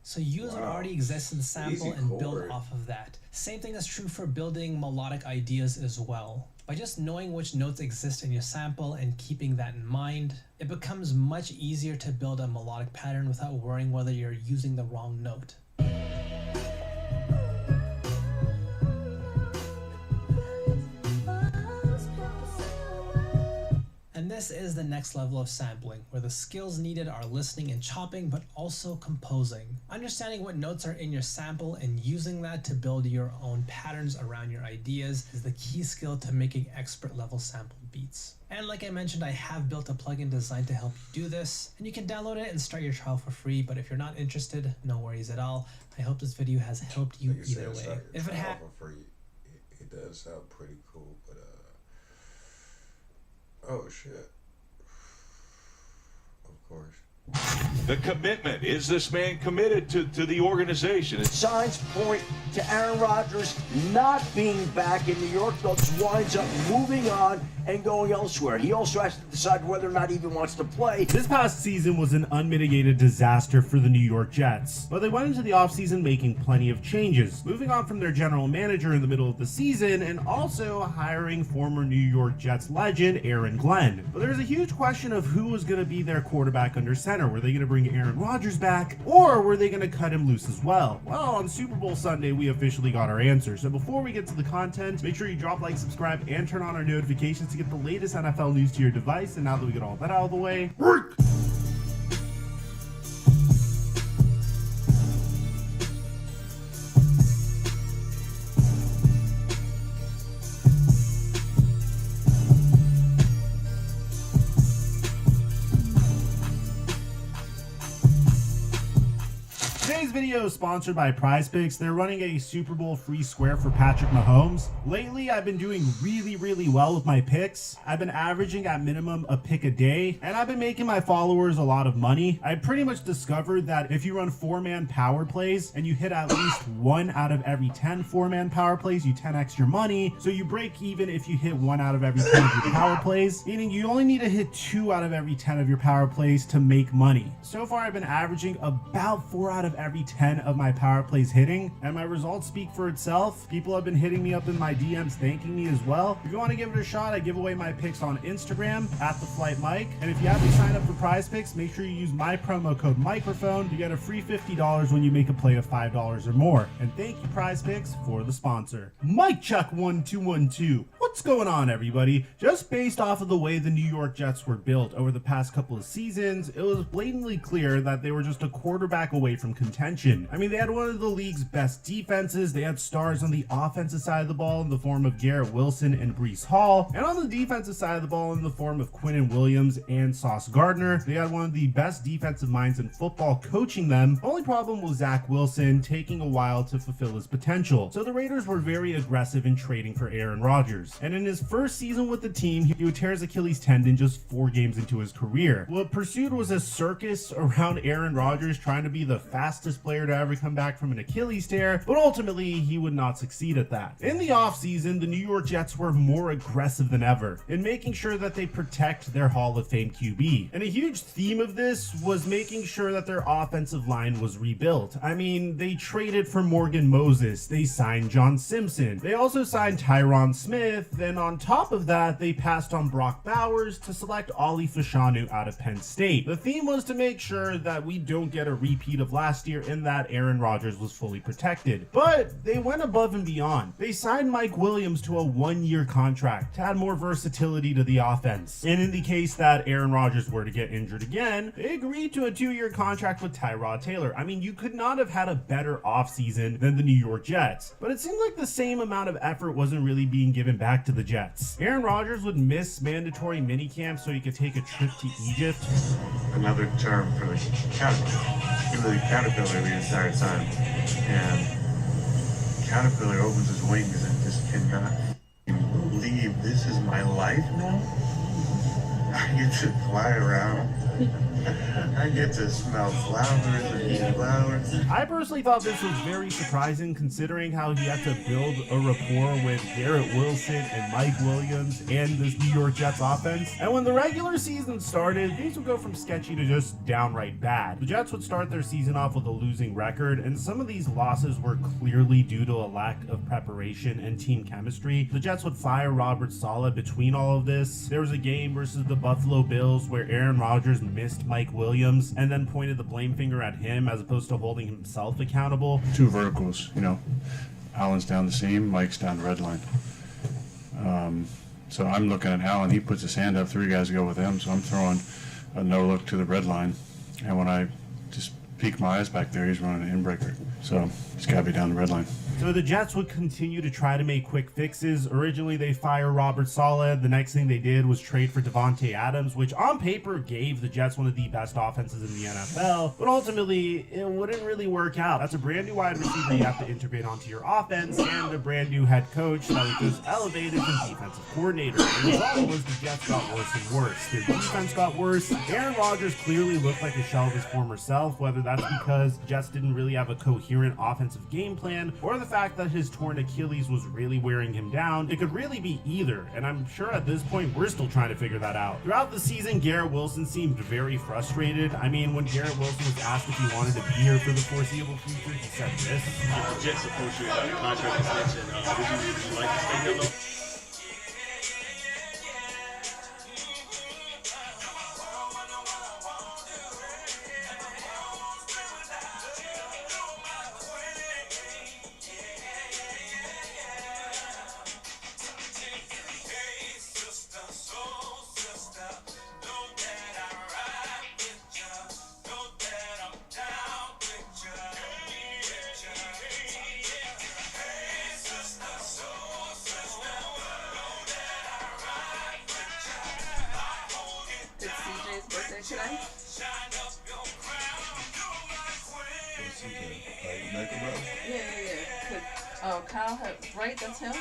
So use what already exists in the sample Easy and build chord. off of that. Same thing is true for building melodic ideas as well. By just knowing which notes exist in your sample and keeping that in mind, it becomes much easier to build a melodic pattern without worrying whether you're using the wrong note. And this is the next level of sampling, where the skills needed are listening and chopping, but also composing. Understanding what notes are in your sample and using that to build your own patterns around your ideas is the key skill to making expert level sample beats. And like I mentioned, I have built a plugin designed to help you do this, and you can download it and start your trial for free, but if you're not interested, no worries at all. I hope this video has helped you either way. If it has, for free, it does sound pretty cool, but oh shit. Of course. The commitment. Is this man committed to the organization? Signs point to Aaron Rodgers not being back in New York. Thus winds up moving on and going elsewhere. He also has to decide whether or not he even wants to play. This past season was an unmitigated disaster for the New York Jets, but they went into the offseason making plenty of changes, moving on from their general manager in the middle of the season and also hiring former New York Jets legend Aaron Glenn. But there's a huge question of who was going to be their quarterback under center. Were they going to bring Aaron Rodgers back, or were they going to cut him loose as well? Well, on Super Bowl Sunday, we officially got our answer. So before we get to the content, make sure you drop, like, subscribe, and turn on our notifications to get the latest NFL news to your device. And now that we get all that out of the way, Today's video is sponsored by PrizePicks. They're running a Super Bowl free square for Patrick Mahomes. Lately, I've been doing really well with my picks. I've been averaging at minimum a pick a day, and I've been making my followers a lot of money. I pretty much discovered that if you run 4-man power plays and you hit at least 1 out of every 10 4-man power plays, you 10x your money. So you break even if you hit 1 out of every 10 of your power plays, meaning you only need to hit 2 out of every 10 of your power plays to make money. So far, I've been averaging about 4 out of every 10 of my power plays hitting, and my results speak for itself. People have been hitting me up in my DMs thanking me as well. If you want to give it a shot, I give away my picks on Instagram at TheFlightMike, and if you haven't signed up for PrizePicks, make sure you use my promo code microphone to get a free $50 when you make a play of $5 or more. And thank you, PrizePicks, for the sponsor. Mike Chuck 1212. What's going on, everybody? Just based off of the way the New York Jets were built over the past couple of seasons, it was blatantly clear that they were just a quarterback away from contention. I mean, they had one of the league's best defenses. They had stars on the offensive side of the ball in the form of Garrett Wilson and Breece Hall, and on the defensive side of the ball in the form of Quinnen Williams and Sauce Gardner. They had one of the best defensive minds in football coaching them. Only problem was Zach Wilson taking a while to fulfill his potential. So the Raiders were very aggressive in trading for Aaron Rodgers. And in his first season with the team, he would tear his Achilles tendon just 4 games into his career. What pursued was a circus around Aaron Rodgers trying to be the fastest player to ever come back from an Achilles tear, but ultimately he would not succeed at that. In the offseason, the New York Jets were more aggressive than ever in making sure that they protect their Hall of Fame QB. And a huge theme of this was making sure that their offensive line was rebuilt. I mean, they traded for Morgan Moses, they signed John Simpson, they also signed Tyron Smith, and on top of that, they passed on Brock Bowers to select Ollie Fashanu out of Penn State. The theme was to make sure that we don't get a repeat of last year in that Aaron Rodgers was fully protected. But they went above and beyond. They signed Mike Williams to a 1-year contract to add more versatility to the offense. And in the case that Aaron Rodgers were to get injured again, they agreed to a 2-year contract with Tyrod Taylor. I mean, you could not have had a better offseason than the New York Jets. But it seemed like the same amount of effort wasn't really being given back to the Jets. Aaron Rodgers would miss mandatory minicamp so he could take a trip to Egypt. Another term for the caterpillar the entire time. And caterpillar opens his wings and just cannot believe this is my life now. I get to fly around I get to smell flowers and eat flowers. I personally thought this was very surprising considering how he had to build a rapport with Garrett Wilson and Mike Williams and this New York Jets offense. And when the regular season started, things would go from sketchy to just downright bad. The Jets would start their season off with a losing record, and some of these losses were clearly due to a lack of preparation and team chemistry. The Jets would fire Robert Saleh between all of this. There was a game versus the Buffalo Bills where Aaron Rodgers missed Mike Williams and then pointed the blame finger at him as opposed to holding himself accountable. Two verticals, you know. Allen's down the seam, Mike's down the red line. So I'm looking at Allen, he puts his hand up, three guys go with him, so I'm throwing a no look to the red line. And when I just peek my eyes back there, he's running an inbreaker. So he's got to be down the red line. So the Jets would continue to try to make quick fixes. Originally, they fire Robert Saleh. The next thing they did was trade for Devontae Adams, which on paper gave the Jets one of the best offenses in the NFL. But ultimately, it wouldn't really work out. That's a brand new wide receiver you have to integrate onto your offense, and a brand new head coach that was just elevated from defensive coordinator. The result was the Jets got worse and worse. Their defense got worse. Aaron Rodgers clearly looked like a shell of his former self, whether that's because the Jets didn't really have a coherent offensive game plan, or the fact that his torn Achilles was really wearing him down. It could really be either, and I'm sure at this point we're still trying to figure that out. Throughout the season, Garrett Wilson seemed very frustrated. I mean, when Garrett Wilson was asked if he wanted to be here for the foreseeable future, he said this. If the Jets approach you about a contract extension, would you like to stay here, though? Oh, Kyle had, right? That's him?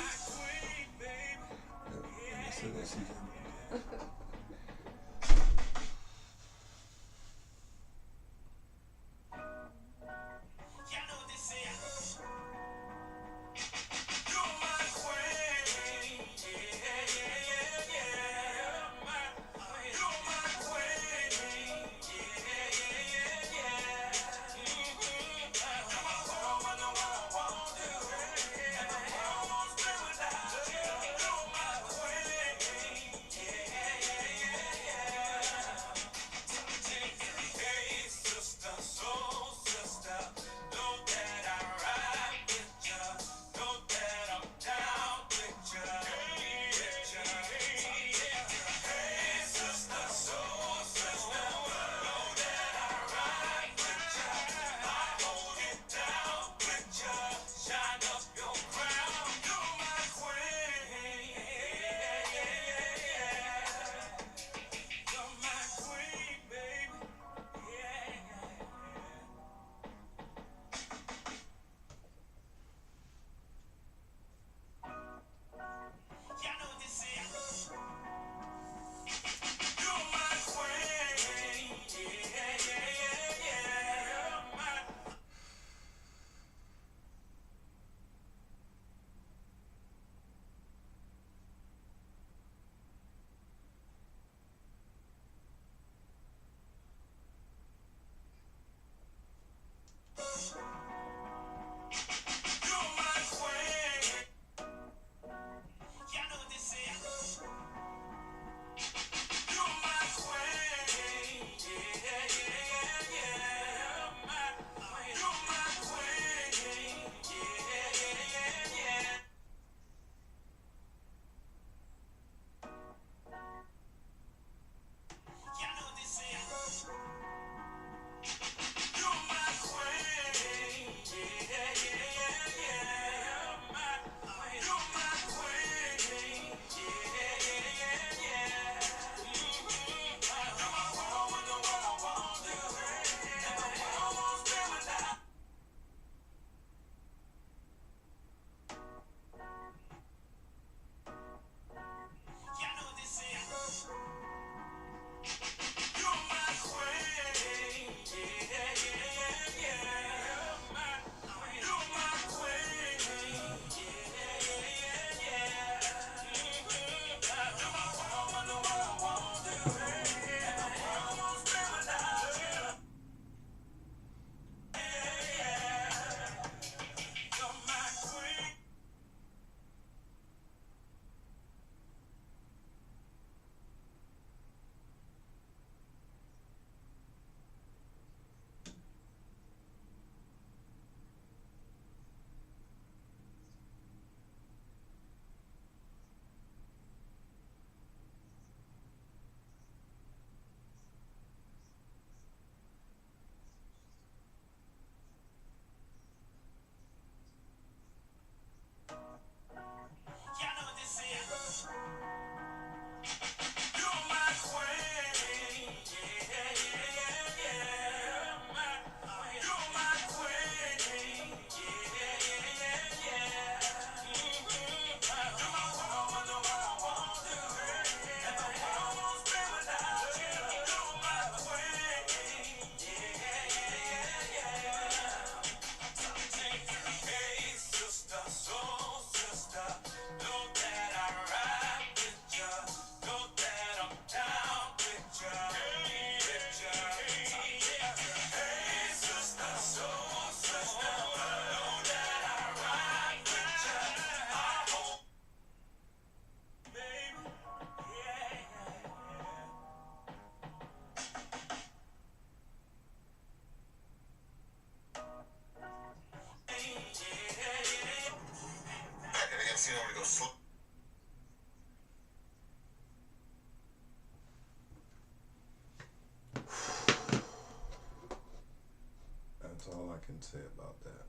about that.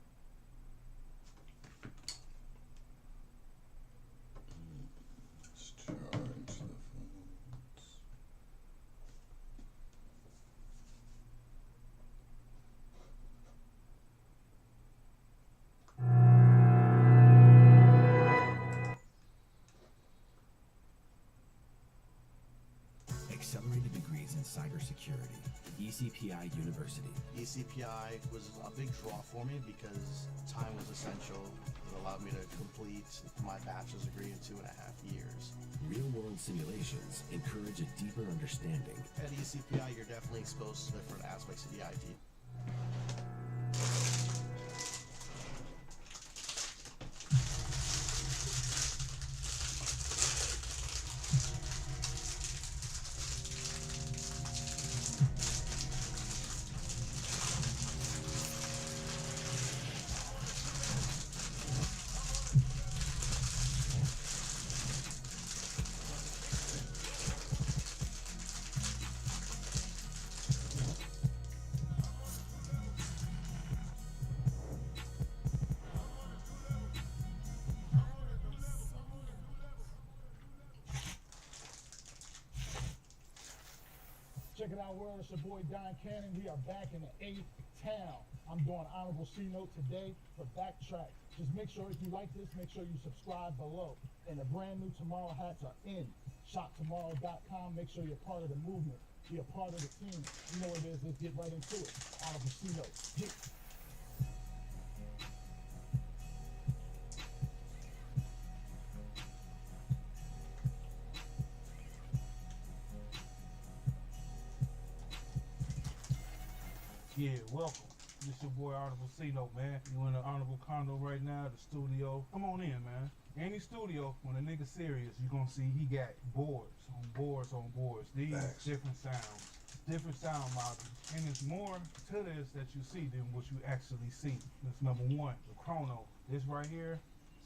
Let's charge the phones. Accelerated degrees in cybersecurity. ECPI University. ECPI was a big draw for me because time was essential. It allowed me to complete my bachelor's degree in 2.5 years. Real-world simulations encourage a deeper understanding. At ECPI, you're definitely exposed to different aspects of the IT. Check it out, world. It's your boy Don Cannon. We are back in the 8th town. I'm doing honorable C-note today for Backtrack. Just make sure if you like this, make sure you subscribe below. And the brand new Tomorrow hats are in. ShopTomorrow.com. Make sure you're part of the movement. Be a part of the team. You know what it is. Let's get right into it. Honorable C-note. Yeah. Yeah, welcome. This your boy Honorable C-Note, man. You in the Honorable Condo right now, the studio. Come on in, man. Any studio, when a nigga serious, you gonna see he got boards on boards on boards. These different sounds, different sound modules. And there's more to this that you see than what you actually see. That's number one, the chrono. This right here,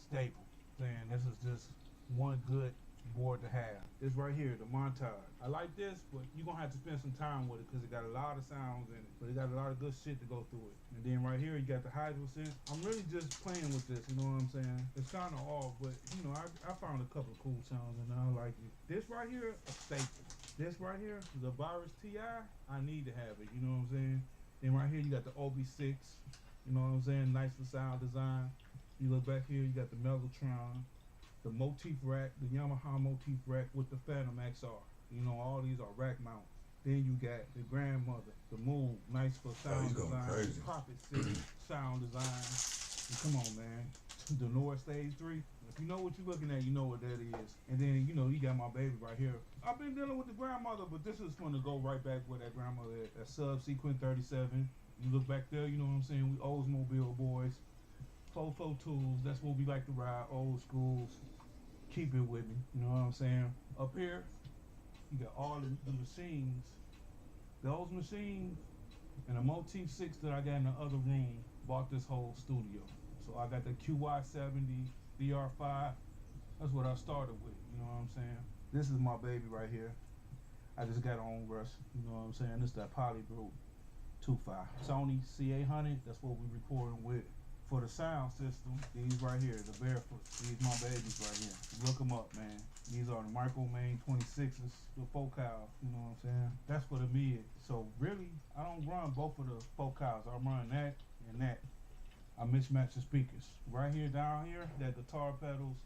staple. Man, this is just one good board to have. This right here, the montage. I like this, but you're gonna have to spend some time with it because it got a lot of sounds in it, but it got a lot of good shit to go through it. And then right here, you got the hydro synth. I'm really just playing with this, you know what I'm saying? It's kind of off, but you know, I found a couple of cool sounds and I like it. This right here, a staple. This right here, the Virus TI, I need to have it, you know what I'm saying? Then right here, you got the OB6, you know what I'm saying? Nice for sound design. You look back here, you got the Mellotron, the motif rack, the Yamaha motif rack with the Phantom XR. You know, all these are rack mounts. Then you got the grandmother, the Move, nice for sound design, Profit City, sound design. And come on, man. The North Stage 3. If you know what you're looking at, you know what that is. And then, you know, you got my baby right here. I've been dealing with the grandmother, but this is going to go right back where that grandmother is. That Sub Sequent 37. You look back there, you know what I'm saying? We Oldsmobile boys. Fofo tools, that's what we like to ride, old schools. Keep it with me, you know what I'm saying? Up here, you got all the machines. Those machines and a Motif 6 that I got in the other room bought this whole studio. So I got the QY70, DR5. That's what I started with, you know what I'm saying? This is my baby right here. I just got on Rush, you know what I'm saying? This is that Polygroup 2.5. Sony C800, that's what we recording with. For the sound system, these right here, the Barefoot, these my babies right here. Look them up, man. These are the Micromain 26s, the Focal, you know what I'm saying? That's for the mid. So really, I don't run both of the Focals. I run that and that. I mismatch the speakers. Right here, down here, that guitar pedals,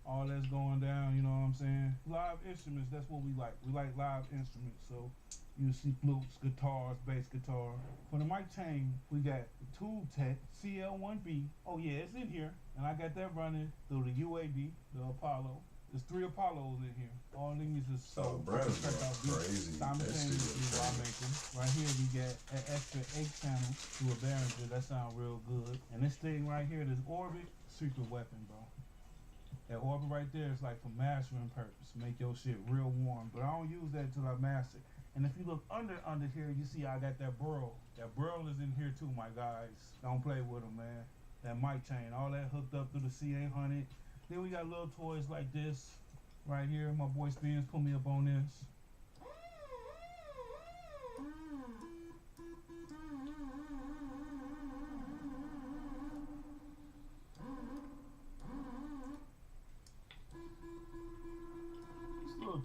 all that's going down, you know what I'm saying? Live instruments, that's what we like. We like live instruments, so you see flutes, guitars, bass guitar. For the mic chain, we got the Tube Tech CL1B. Oh yeah, it's in here. And I got that running through the UAD, the Apollo. There's 3 Apollos in here. All these is so crazy. Simultaneously while I make them. Right here we got an extra 8 channel through a Behringer. That sound real good. And this thing right here, this Orbit, secret weapon, bro. That Orbit right there is like for mastering purpose. Make your shit real warm. But I don't use that till I master. And if you look under here, you see I got that Burl. That Burl is in here too, my guys. Don't play with them, man. That mic chain, all that hooked up through the C800. Then we got little toys like this right here. My boy Spins put me up on this.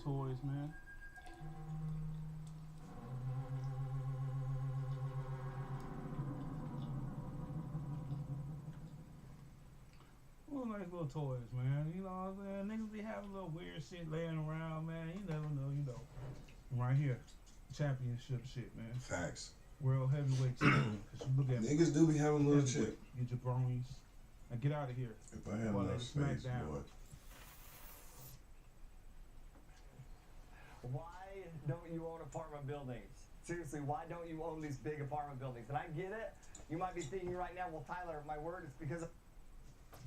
toys, man. Well, nice little toys, man. You know what I'm saying? Niggas be having little weird shit laying around, man. You never know, you know. Right here, championship shit, man. Facts. World heavyweight champion. Cause you look at Niggas do be having little shit. You jabronis. Now get out of here. If I have While no they space, SmackDown. boy. Why don't you own apartment buildings? Seriously, why don't you own these big apartment buildings? And I get it. You might be thinking right now, well, Tyler, my word, it's because of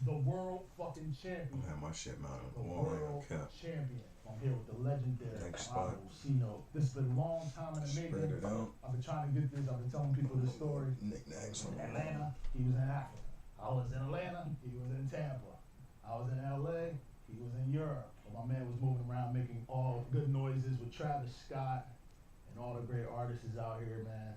the world fucking champion. I have my shit mounted The on the wall. world Cap. champion. I'm here with the legendary Next spot. Honorable C-Note. This has been a long time in the Spread making. it out. I've been trying to get this. I've been telling people this story. Knickknacks on In Atlanta, he was in Africa. I was in Atlanta, he was in Tampa. I was in LA, he was in Europe. But my man was moving around making all good noises with Travis Scott and all the great artists out here, man.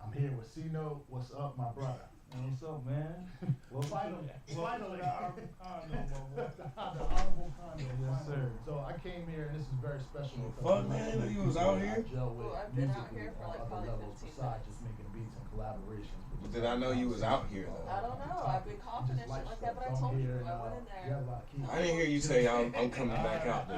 I'm here with C-Note. What's up, my brother? What's up, man? Well, finally, the honorable condo, my boy. the honorable condo. Yes, sir. So I came here, and this is very special. because Fuck, man, you was out here? I gel with Well, I've been out musically here for on like other probably levels 15 besides just making beats and collaborations. but just Did I know you was out here though? I don't know. I've been coughing and shit like that, but I told you I went in there. I didn't hear you say I'm coming back out to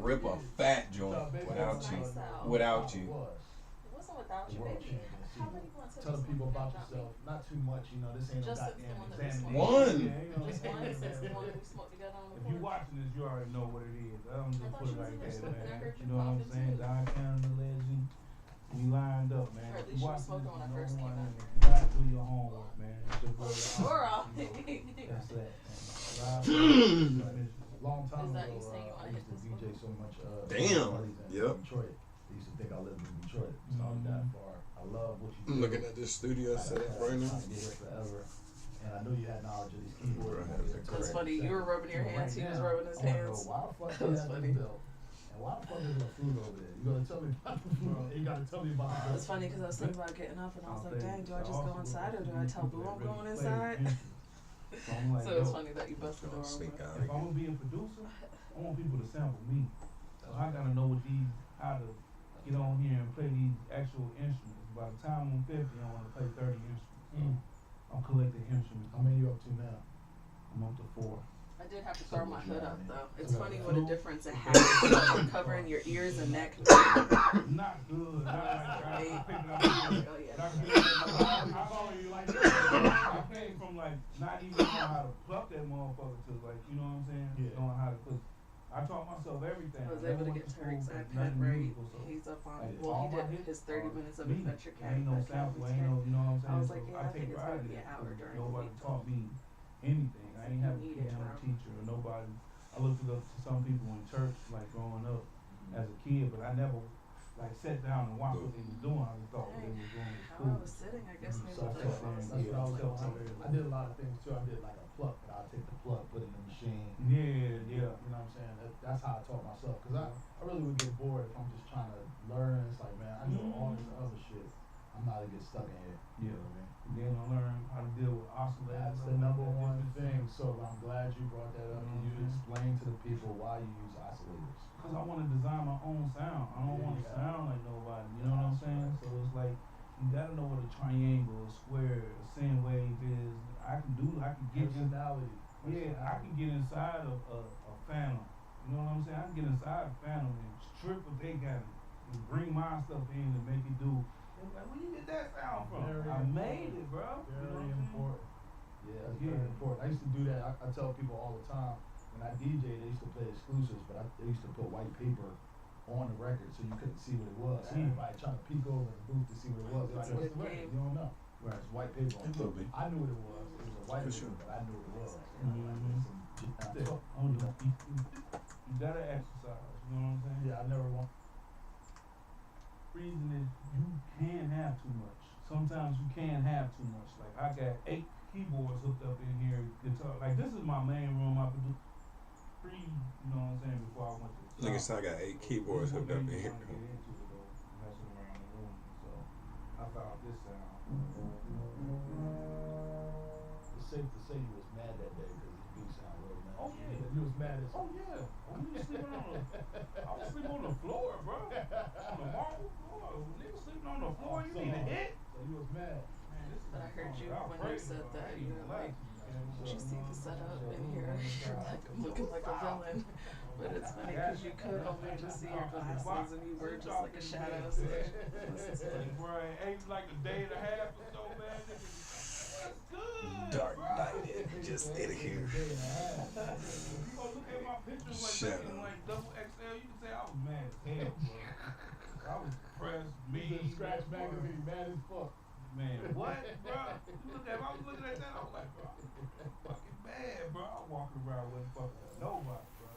rip a fat joint without you. Without you. It wasn't without you, baby. How many blunts have Tell the you people smoked about without yourself. me? Not too much, you know. This ain't no Just since the goddamn one that we examination. smoked. One. Yeah, you know. Just one since the one we smoked together on the If you porch. watching this, you already know what it is. I don't just thought put it you was like in that, there smoking. I man. heard You you know what I'm coughing, saying? too. Don Cannon, the legend. We lined up, man. Or at If least you you watching smoked this, when I you first know came one. out. You gotta do your homework, man. It's your boy, Sure, I'll- That's that. Long time Is that ago, you saying you I wanna used to hit this DJ so much. Damn. parties in Yep. Detroit. They used to think I lived in Detroit. It's not that far. I love what you do. I'm looking at this studio setup right now. I've been here forever. And I know you had knowledge of these keyboards. That's funny. You were rubbing your hands. He was rubbing his hands. Why the fuck That you was have funny. this built? And why the fuck is there food over there? You gonna tell me about the food? You gotta tell me about the It's funny because I was thinking about getting up and I was like, dang, do I just go inside or do I tell Boo I'm going inside? So it's funny that you busted the door Sneak open. out If I'm gonna be a producer, I want people to sample me. So I gotta know how to get on here and play these actual instruments. By the time I'm 50, I want to play 30 instruments. I'm collecting instruments. How many you up to now? I'm up to 4. I did have to throw my hood up though. It's funny what a difference it has covering your ears and neck. Not good. Not like I picked it up. Oh yeah. I've already like I came from like not even knowing how to pluck that motherfucker to like, you know what I'm saying? Yeah. Knowing how to cook. I taught myself everything. I was Never able to went get her school for exact nothing head right. musical, so He's up on. like, Well, all he my did hits his 30 are minutes of me. adventure cat. Ain't no that cat sample, was ain't no, you know what I'm saying? I was So like, yeah, I take think it's pride gonna in be it. an hour during the Nobody week. taught me anything. I ain't have a Eat it, piano bro. teacher or nobody. I looked up to some people in church, like growing up as a kid, but I never like sat down and watched what they was doing. I just thought what they was doing was How cool. I was sitting, I guess maybe So like that's what I was self-taught. I did a lot of things too. I did like a pluck, but I'll take the pluck, put it in the machine. Yeah. You know what I'm saying? That's how I taught myself. Cause I really would get bored if I'm just trying to learn. It's like, man, I know all this other shit. I'm not gonna get stuck in here. You know what I mean? Then I learned how to deal with oscillators. That's the number one thing. So I'm glad you brought that up. Can you explain to the people why you use oscillators? Because I want to design my own sound. I don't want to sound like nobody. You know what I'm saying? So it's like you gotta know what a triangle, a square, a sine wave is. I can get personality. Yeah, I can get inside of a phantom. You know what I'm saying? I can get inside a phantom and strip what they got and bring my stuff in and make it do. They're like, where you get that sound from? I made it, bro. Very important. Yeah, that's very important. I used to do that. I tell people all the time. When I DJ, they used to play exclusives, but they used to put white paper on the record so you couldn't see what it was. Everybody trying to peek over the booth to see what it was. They're like, what's the record? You don't know. Right, it's white paper on it. I knew what it was. It was a white paper, but I knew what it was. You gotta exercise. You know what I'm saying? Yeah, I never want. Reason is you can have too much. Sometimes you can have too much. Like I got 8 keyboards hooked up in here, guitar. Like this is my main room. I produce 3. You know what I'm saying? Before I went to. Nigga said I got 8 keyboards hooked up in here. Messing around the room, so I found this sound. It's safe to say you was mad that day because these beats sound real mad. Oh yeah. You was mad as Oh yeah. We was sleeping on the. I was sleeping on the floor, bro. On the marble floor. Niggas sleeping on the floor. You need a hit. So you was mad. Man, this is But I heard you when you said that. You were like, did you see the setup in here? You're like, I'm looking like a villain. But it's funny because you could only just see your glasses and you were just like a shadow. So this is funny. Bro, it ain't like a day and a half or so, man. That's good. Dark Knight, just in here. You go look at my pictures like that in like double XL, you can say I was mad as hell, bro. I was depressed, mean. Scratch magazine, mad as fuck. Man, what, bro? I was looking at that, I was like, bro, I'm fucking mad, bro. I'm walking around with fucking nobody, bro.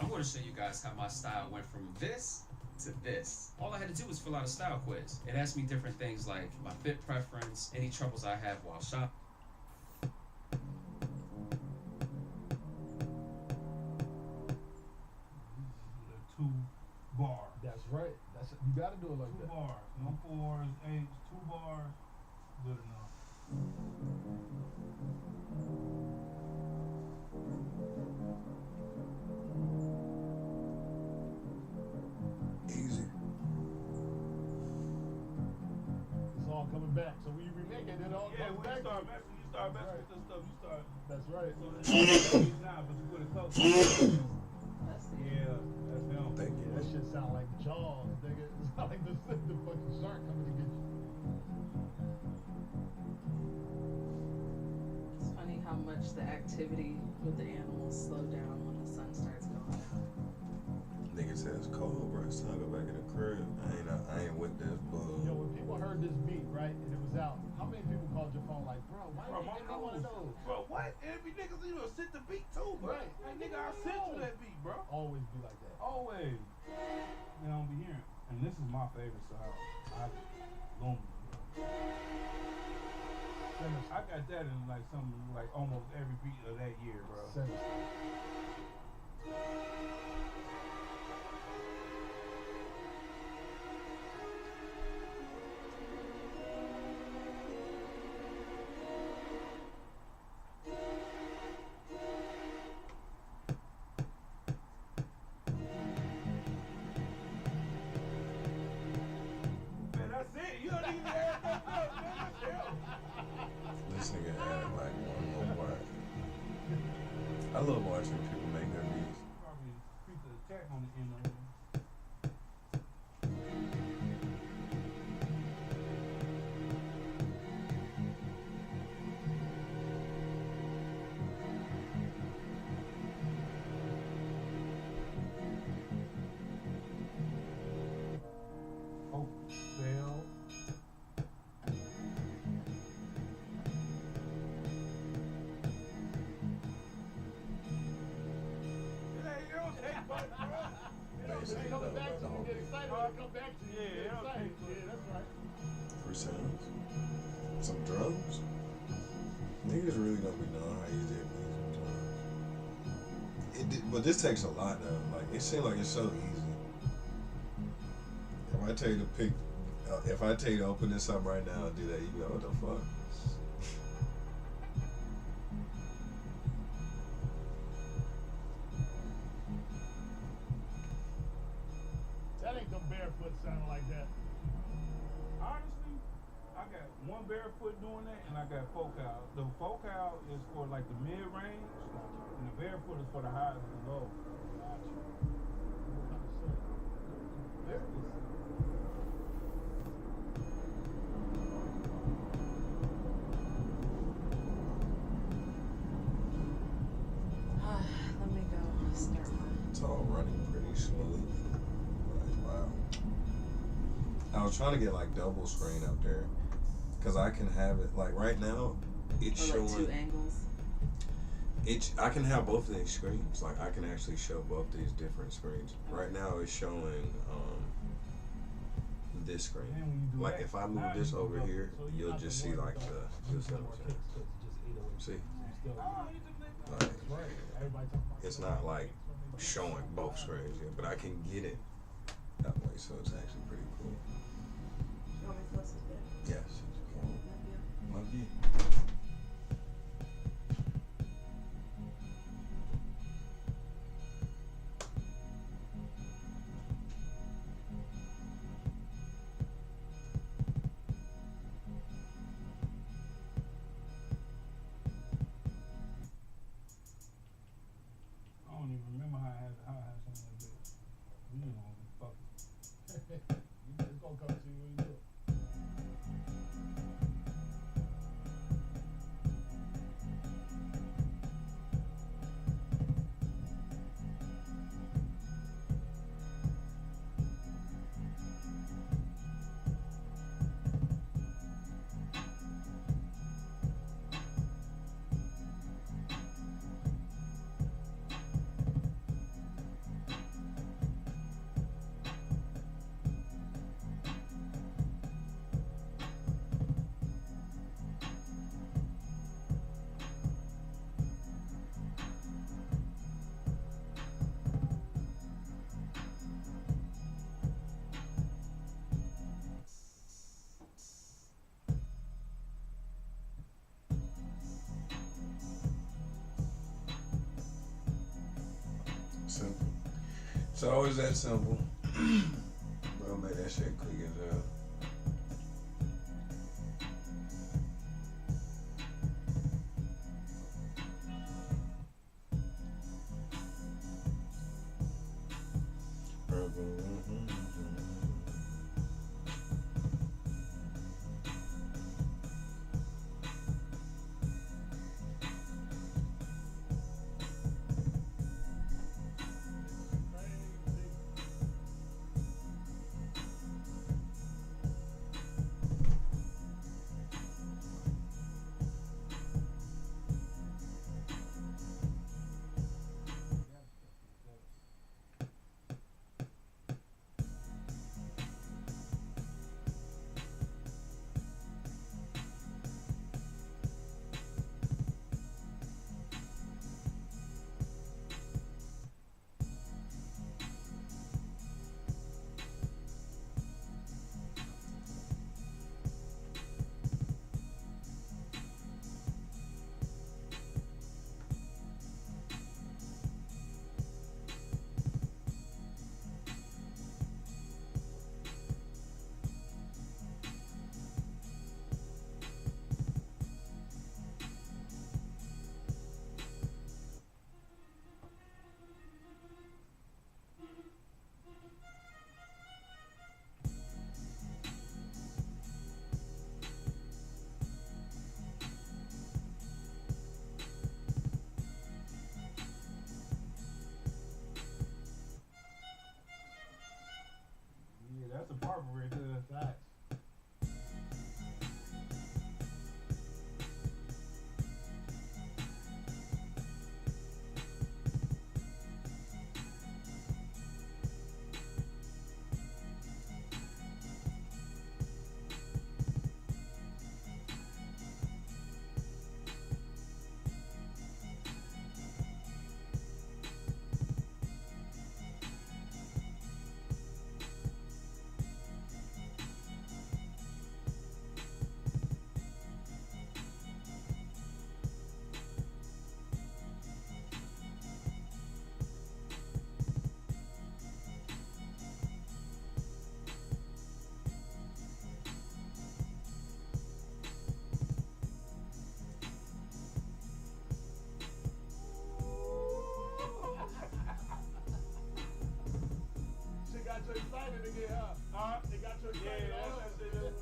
I'm going to show you guys how my style went from this to this. All I had to do was fill out a style quiz. It asked me different things like my fit preference, any troubles I have while shopping. Two bars. That's right. That's you gotta do it like two that. 2 bars. No 4s, 8s, 2 bars. Good enough. Easy. It's all coming back. So when you remake it, it all Yeah, comes when back. you start messing with this stuff, you start. That's right. So it's now, but you put a color. Yeah, that's him. Thank you. That shit sound like Jaws, nigga. It sound like the fucking shark coming to get you. It's funny how much the activity with the animals slow down when the sun starts going down. Nigga said it's cold, bro. It's time to go back in the crib. I ain't with this bull. Yo, when people heard this beat, right, and it was out, how many people called your phone like, bro, why Bro, you give me one of those? Bro, what? Every niggas, you know, sent the beat too, bro. Right. Like, nigga, I sent you that beat, bro. Always be like that. Always. You don't be hearing. And this is my favorite style. Loom, bro. I got that in like something like almost every beat of that year, bro. Man, that's it. You don't even have no else, man. That's hell. This nigga added like one more part. I love watching people make their beats. Probably piece of attack on the end of it. Oh, fail. Basically, Coming back to the you, whole get excited when I come back to you. Yeah, Get it'll excited. take- Yeah, that's right. for sounds. Some drums. Niggas really don't be knowing how easy it is sometimes. But this takes a lot though. Like it seems like it's so easy. If I tell you to pick, if I tell you to open this up right now and do that, you be like, what the fuck? That ain't them barefoot sounding like that. Honestly, I got one barefoot doing that, and I got focal. The focal is for like the mid range, and the barefoot is for the highs and the lows. Let me go start mine. It's all running pretty smooth. Like, wow. I was trying to get like double screen up there, cause I can have it like right now. It's Or showing. like 2 angles. I can have both of these screens. Like I can actually show both these different screens. Right now it's showing this screen. Like if I move this over here, you'll just see like you'll see what I'm saying. See? Like, it's not like showing both screens yet, but I can get it that way, so it's actually pretty cool. You want me to close this bit? Yes. Love you. It's always that simple. We'll make that shit quick as hell. That's a barber right there. Facts. Got you excited to get her. Huh? They got you excited. Yeah, that's that shit.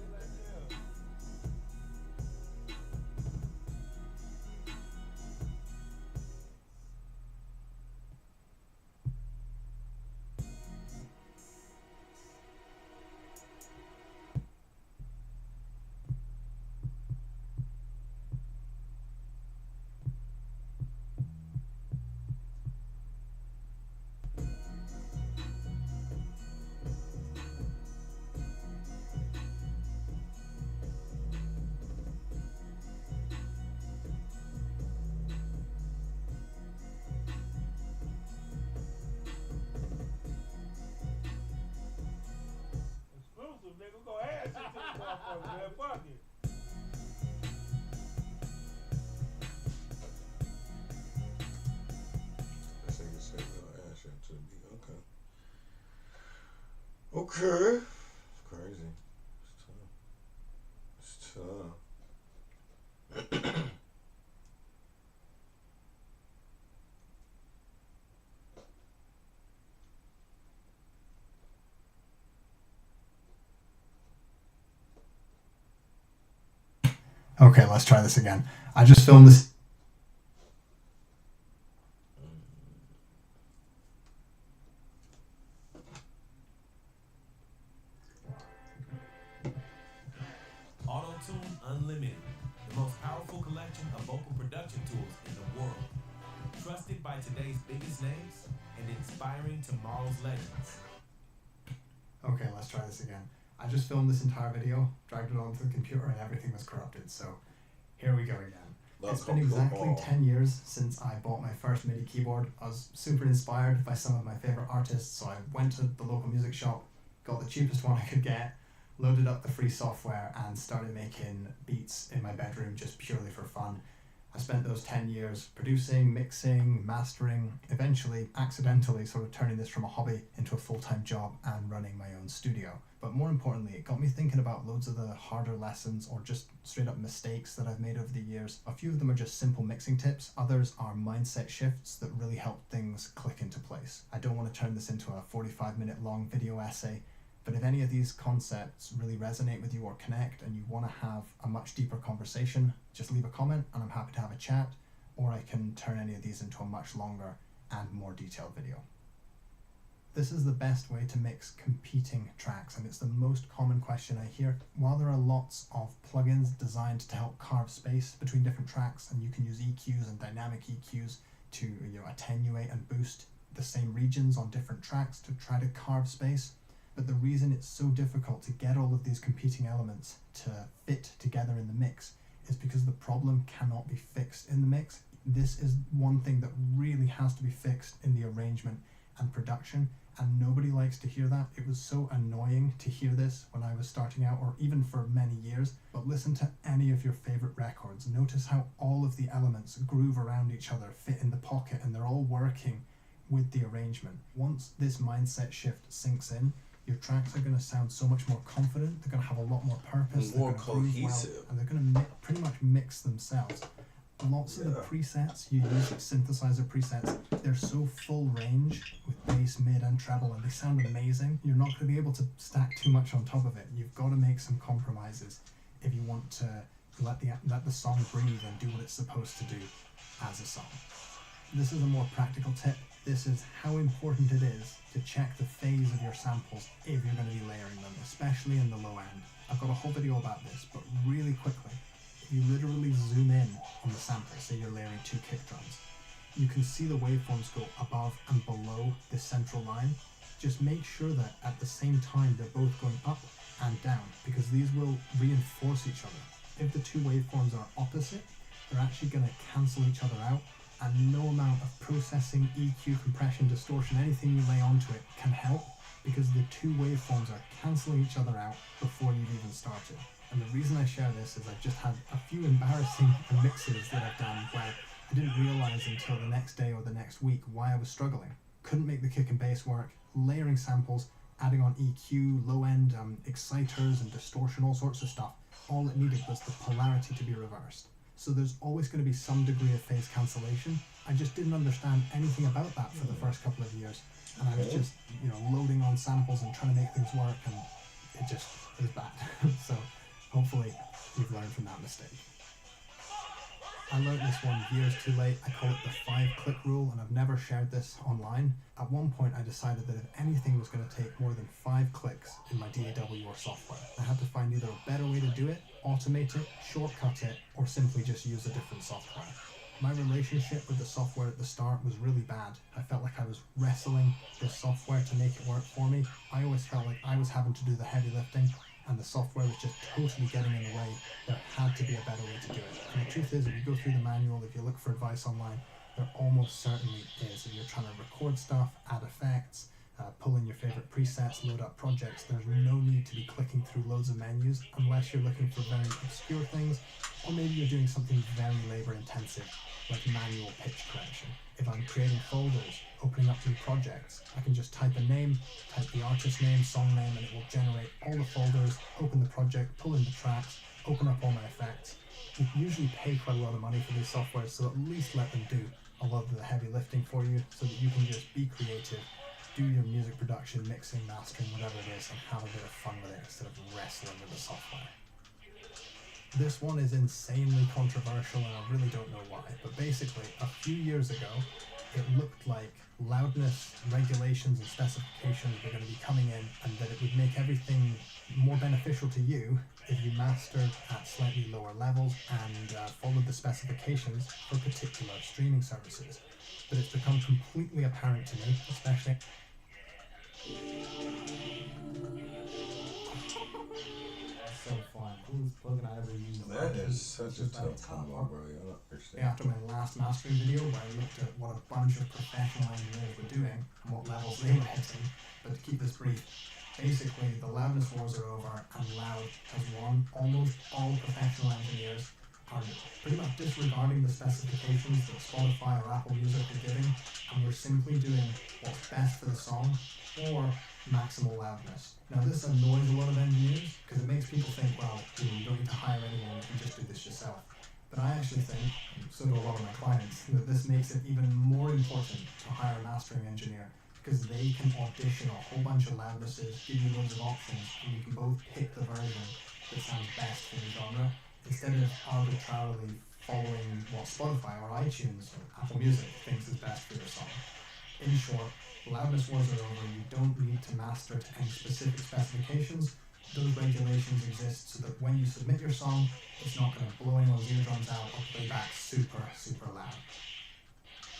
Nigga, go ahead, shit to the motherfucker, man. Fuck it. This nigga said go add shit to me. Okay. Okay. It's crazy. It's tough. It's tough. Okay, let's try this again. I just filmed this. Auto-Tune Unlimited, the most powerful collection of vocal production tools in the world. Trusted by today's biggest names and inspiring tomorrow's legends. Okay, let's try this again. I just filmed this entire video, dragged it onto the computer, and everything was corrupted. So here we go again. It's been exactly 10 years since I bought my first MIDI keyboard. I was super inspired by some of my favorite artists, so I went to the local music shop, got the cheapest one I could get, loaded up the free software, and started making beats in my bedroom just purely for fun. I spent those 10 years producing, mixing, mastering, eventually accidentally sort of turning this from a hobby into a full-time job and running my own studio. But more importantly, it got me thinking about loads of the harder lessons or just straight up mistakes that I've made over the years. A few of them are just simple mixing tips, others are mindset shifts that really help things click into place. I don't want to turn this into a 45-minute long video essay, but if any of these concepts really resonate with you or connect and you want to have a much deeper conversation, just leave a comment and I'm happy to have a chat, or I can turn any of these into a much longer and more detailed video. This is the best way to mix competing tracks, and it's the most common question I hear. While there are lots of plugins designed to help carve space between different tracks, and you can use EQs and dynamic EQs to attenuate and boost the same regions on different tracks to try to carve space, but the reason it's so difficult to get all of these competing elements to fit together in the mix is because the problem cannot be fixed in the mix. This is one thing that really has to be fixed in the arrangement and production, and nobody likes to hear that. It was so annoying to hear this when I was starting out, or even for many years. But listen to any of your favorite records. Notice how all of the elements groove around each other, fit in the pocket, and they're all working with the arrangement. Once this mindset shift sinks in, your tracks are going to sound so much more confident, they're going to have a lot more purpose, more they're going to groove well, and they're going to pretty much mix themselves. Lots of the presets you use, like synthesizer presets, they're so full range with bass, mid and treble, and they sound amazing. You're not going to be able to stack too much on top of it. You've got to make some compromises if you want to let the song breathe and do what it's supposed to do as a song. This is a more practical tip. This is how important it is to check the phase of your samples if you're going to be layering them, especially in the low end. I've got a whole video about this, but really quickly, if you literally zoom in on the sample, say you're layering 2 kick drums, you can see the waveforms go above and below this central line. Just make sure that at the same time they're both going up and down, because these will reinforce each other. If the 2 waveforms are opposite, they're actually going to cancel each other out, and no amount of processing, EQ, compression, distortion, anything you lay onto it can help, because the 2 waveforms are cancelling each other out before you've even started. And the reason I share this is I've just had a few embarrassing mixes that I've done where I didn't realize until the next day or the next week why I was struggling. Couldn't make the kick and bass work, layering samples, adding on EQ, low end exciters and distortion, all sorts of stuff. All it needed was the polarity to be reversed. So there's always going to be some degree of phase cancellation. I just didn't understand anything about that for the first couple of years. And I was just, loading on samples and trying to make things work, and it was bad. So hopefully you've learned from that mistake. I learned this one years too late. I call it the 5-click rule, and I've never shared this online. At one point I decided that if anything was going to take more than 5 clicks in my DAW or software, I had to find either a better way to do it, automate it, shortcut it, or simply just use a different software. My relationship with the software at the start was really bad. I felt like I was wrestling this software to make it work for me. I always felt like I was having to do the heavy lifting, and the software was just totally getting in the way. There had to be a better way to do it. And the truth is, if you go through the manual, if you look for advice online, there almost certainly is. If you're trying to record stuff, add effects, pull in your favorite presets, load up projects, there's no need to be clicking through loads of menus unless you're looking for very obscure things, or maybe you're doing something very labor intensive, like manual pitch correction. If I'm creating folders, opening up new projects, I can just type a name, type the artist name, song name, and it will generate all the folders, open the project, pull in the tracks, open up all my effects. You can usually pay quite a lot of money for these softwares, so at least let them do a lot of the heavy lifting for you so that you can just be creative, do your music production, mixing, mastering, whatever it is, and have a bit of fun with it instead of wrestling with the software. This one is insanely controversial, and I really don't know why, but basically a few years ago it looked like loudness regulations and specifications were going to be coming in, and that it would make everything more beneficial to you if you mastered at slightly lower levels and followed the specifications for particular streaming services. But it's become completely apparent to me, especially so fun. Coolest plugin I ever used. That is such a tough combo, bro. You don't understand. After my last mastering video, where I looked at what a bunch of professional engineers were doing and what levels they were hitting, but to keep this brief, basically the loudness wars are over, and Loud has won. Almost all professional engineers are pretty much disregarding the specifications that Spotify or Apple Music are giving, and we're simply doing what's best for the song or maximal loudness. Now this annoys a lot of engineers because it makes people think, well, you don't need to hire anyone, you can just do this yourself. But I actually think, and so do a lot of my clients, that this makes it even more important to hire a mastering engineer because they can audition a whole bunch of loudnesses, give you loads of options, and you can both pick the version that sounds best for the genre instead of arbitrarily following what Spotify or iTunes or Apple Music thinks is best for your song. In short, loudness wars are over. You don't need to master to any specific specifications. Those regulations exist so that when you submit your song, it's not going to blow anyone's eardrums out or play back super, super loud.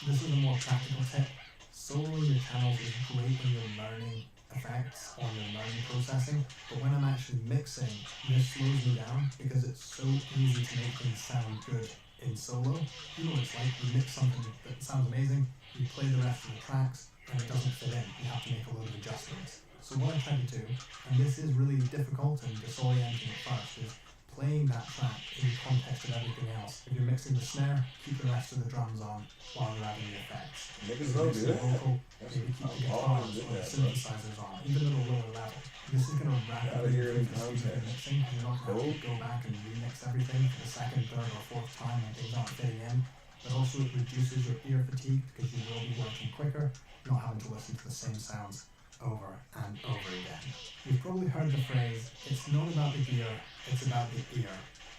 This is a more practical tip. Soloing your channels is great when you're learning effects or you're learning processing, but when I'm actually mixing, this slows me down because it's so easy to make things sound good in solo. You know what it's like, you mix something that sounds amazing, you play the rest of the tracks, and it doesn't fit in. You have to make a load of adjustments. So what I'm trying to do, and this is really difficult and disorienting at first, is playing that track in the context of everything else. If you're mixing the snare, keep the rest of the drums on while you're adding the effects. If you're mixing the vocal, maybe keep the guitars or the synthesizers on, even at a lower level. This is going to rapidly improve the speed of your mixing, and you're not going to have to go back and remix everything for the second, third, or fourth time when things aren't fitting in. But also it reduces your ear fatigue because you will be working quicker, not having to listen to the same sounds over and over again. You've probably heard the phrase, it's not about the gear, it's about the ear.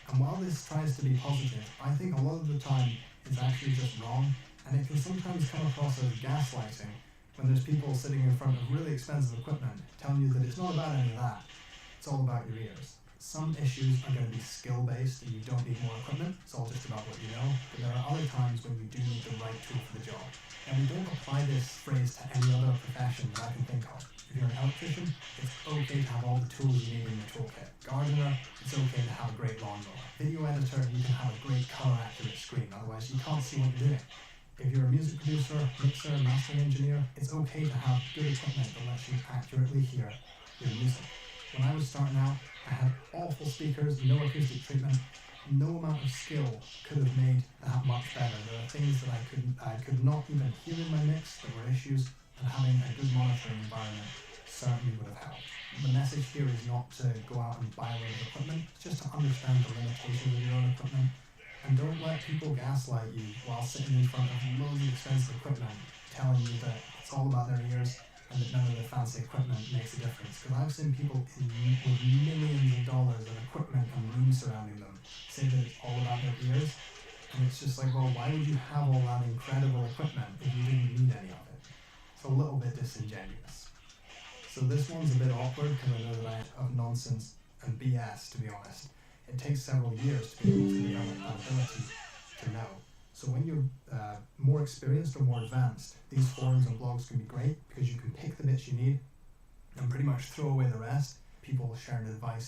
And while this tries to be positive, I think a lot of the time it's actually just wrong, and it can sometimes come across as gaslighting when there's people sitting in front of really expensive equipment telling you that it's not about any of that, it's all about your ears. Some issues are going to be skill-based and you don't need more equipment, it's all just about what you know, but there are other times when you do need the right tool for the job. And we don't apply this phrase to any other profession that I can think of. If you're an electrician, it's okay to have all the tools you need in your toolkit. Gardener, it's okay to have a great lawnmower. Video editor, you can have a great color-accurate screen, otherwise you can't see what you're doing. If you're a music producer, mixer, mastering engineer, it's okay to have good equipment that lets you accurately hear your music. When I was starting out, I had awful speakers, no acoustic treatment. No amount of skill could have made that much better. There are things that I could not even hear in my mix that were issues, and having a good monitoring environment certainly would have helped. The message here is not to go out and buy a lot of equipment, it's just to understand the limitations of your own equipment. And don't let people gaslight you while sitting in front of loads of expensive equipment, telling you that it's all about their ears and that none of the fancy equipment makes a difference. Because I've seen people with millions of dollars of equipment and rooms surrounding them say that it's all about their ears, and it's just like, well, why would you have all that incredible equipment if you didn't need any of it? It's a little bit disingenuous. So this one's a bit awkward because I know that I have nonsense and BS, to be honest. It takes several years to be able to develop that ability to know. So when you're more experienced or more advanced, these forums and blogs can be great because you can pick the bits you need and pretty much throw away the rest. People sharing advice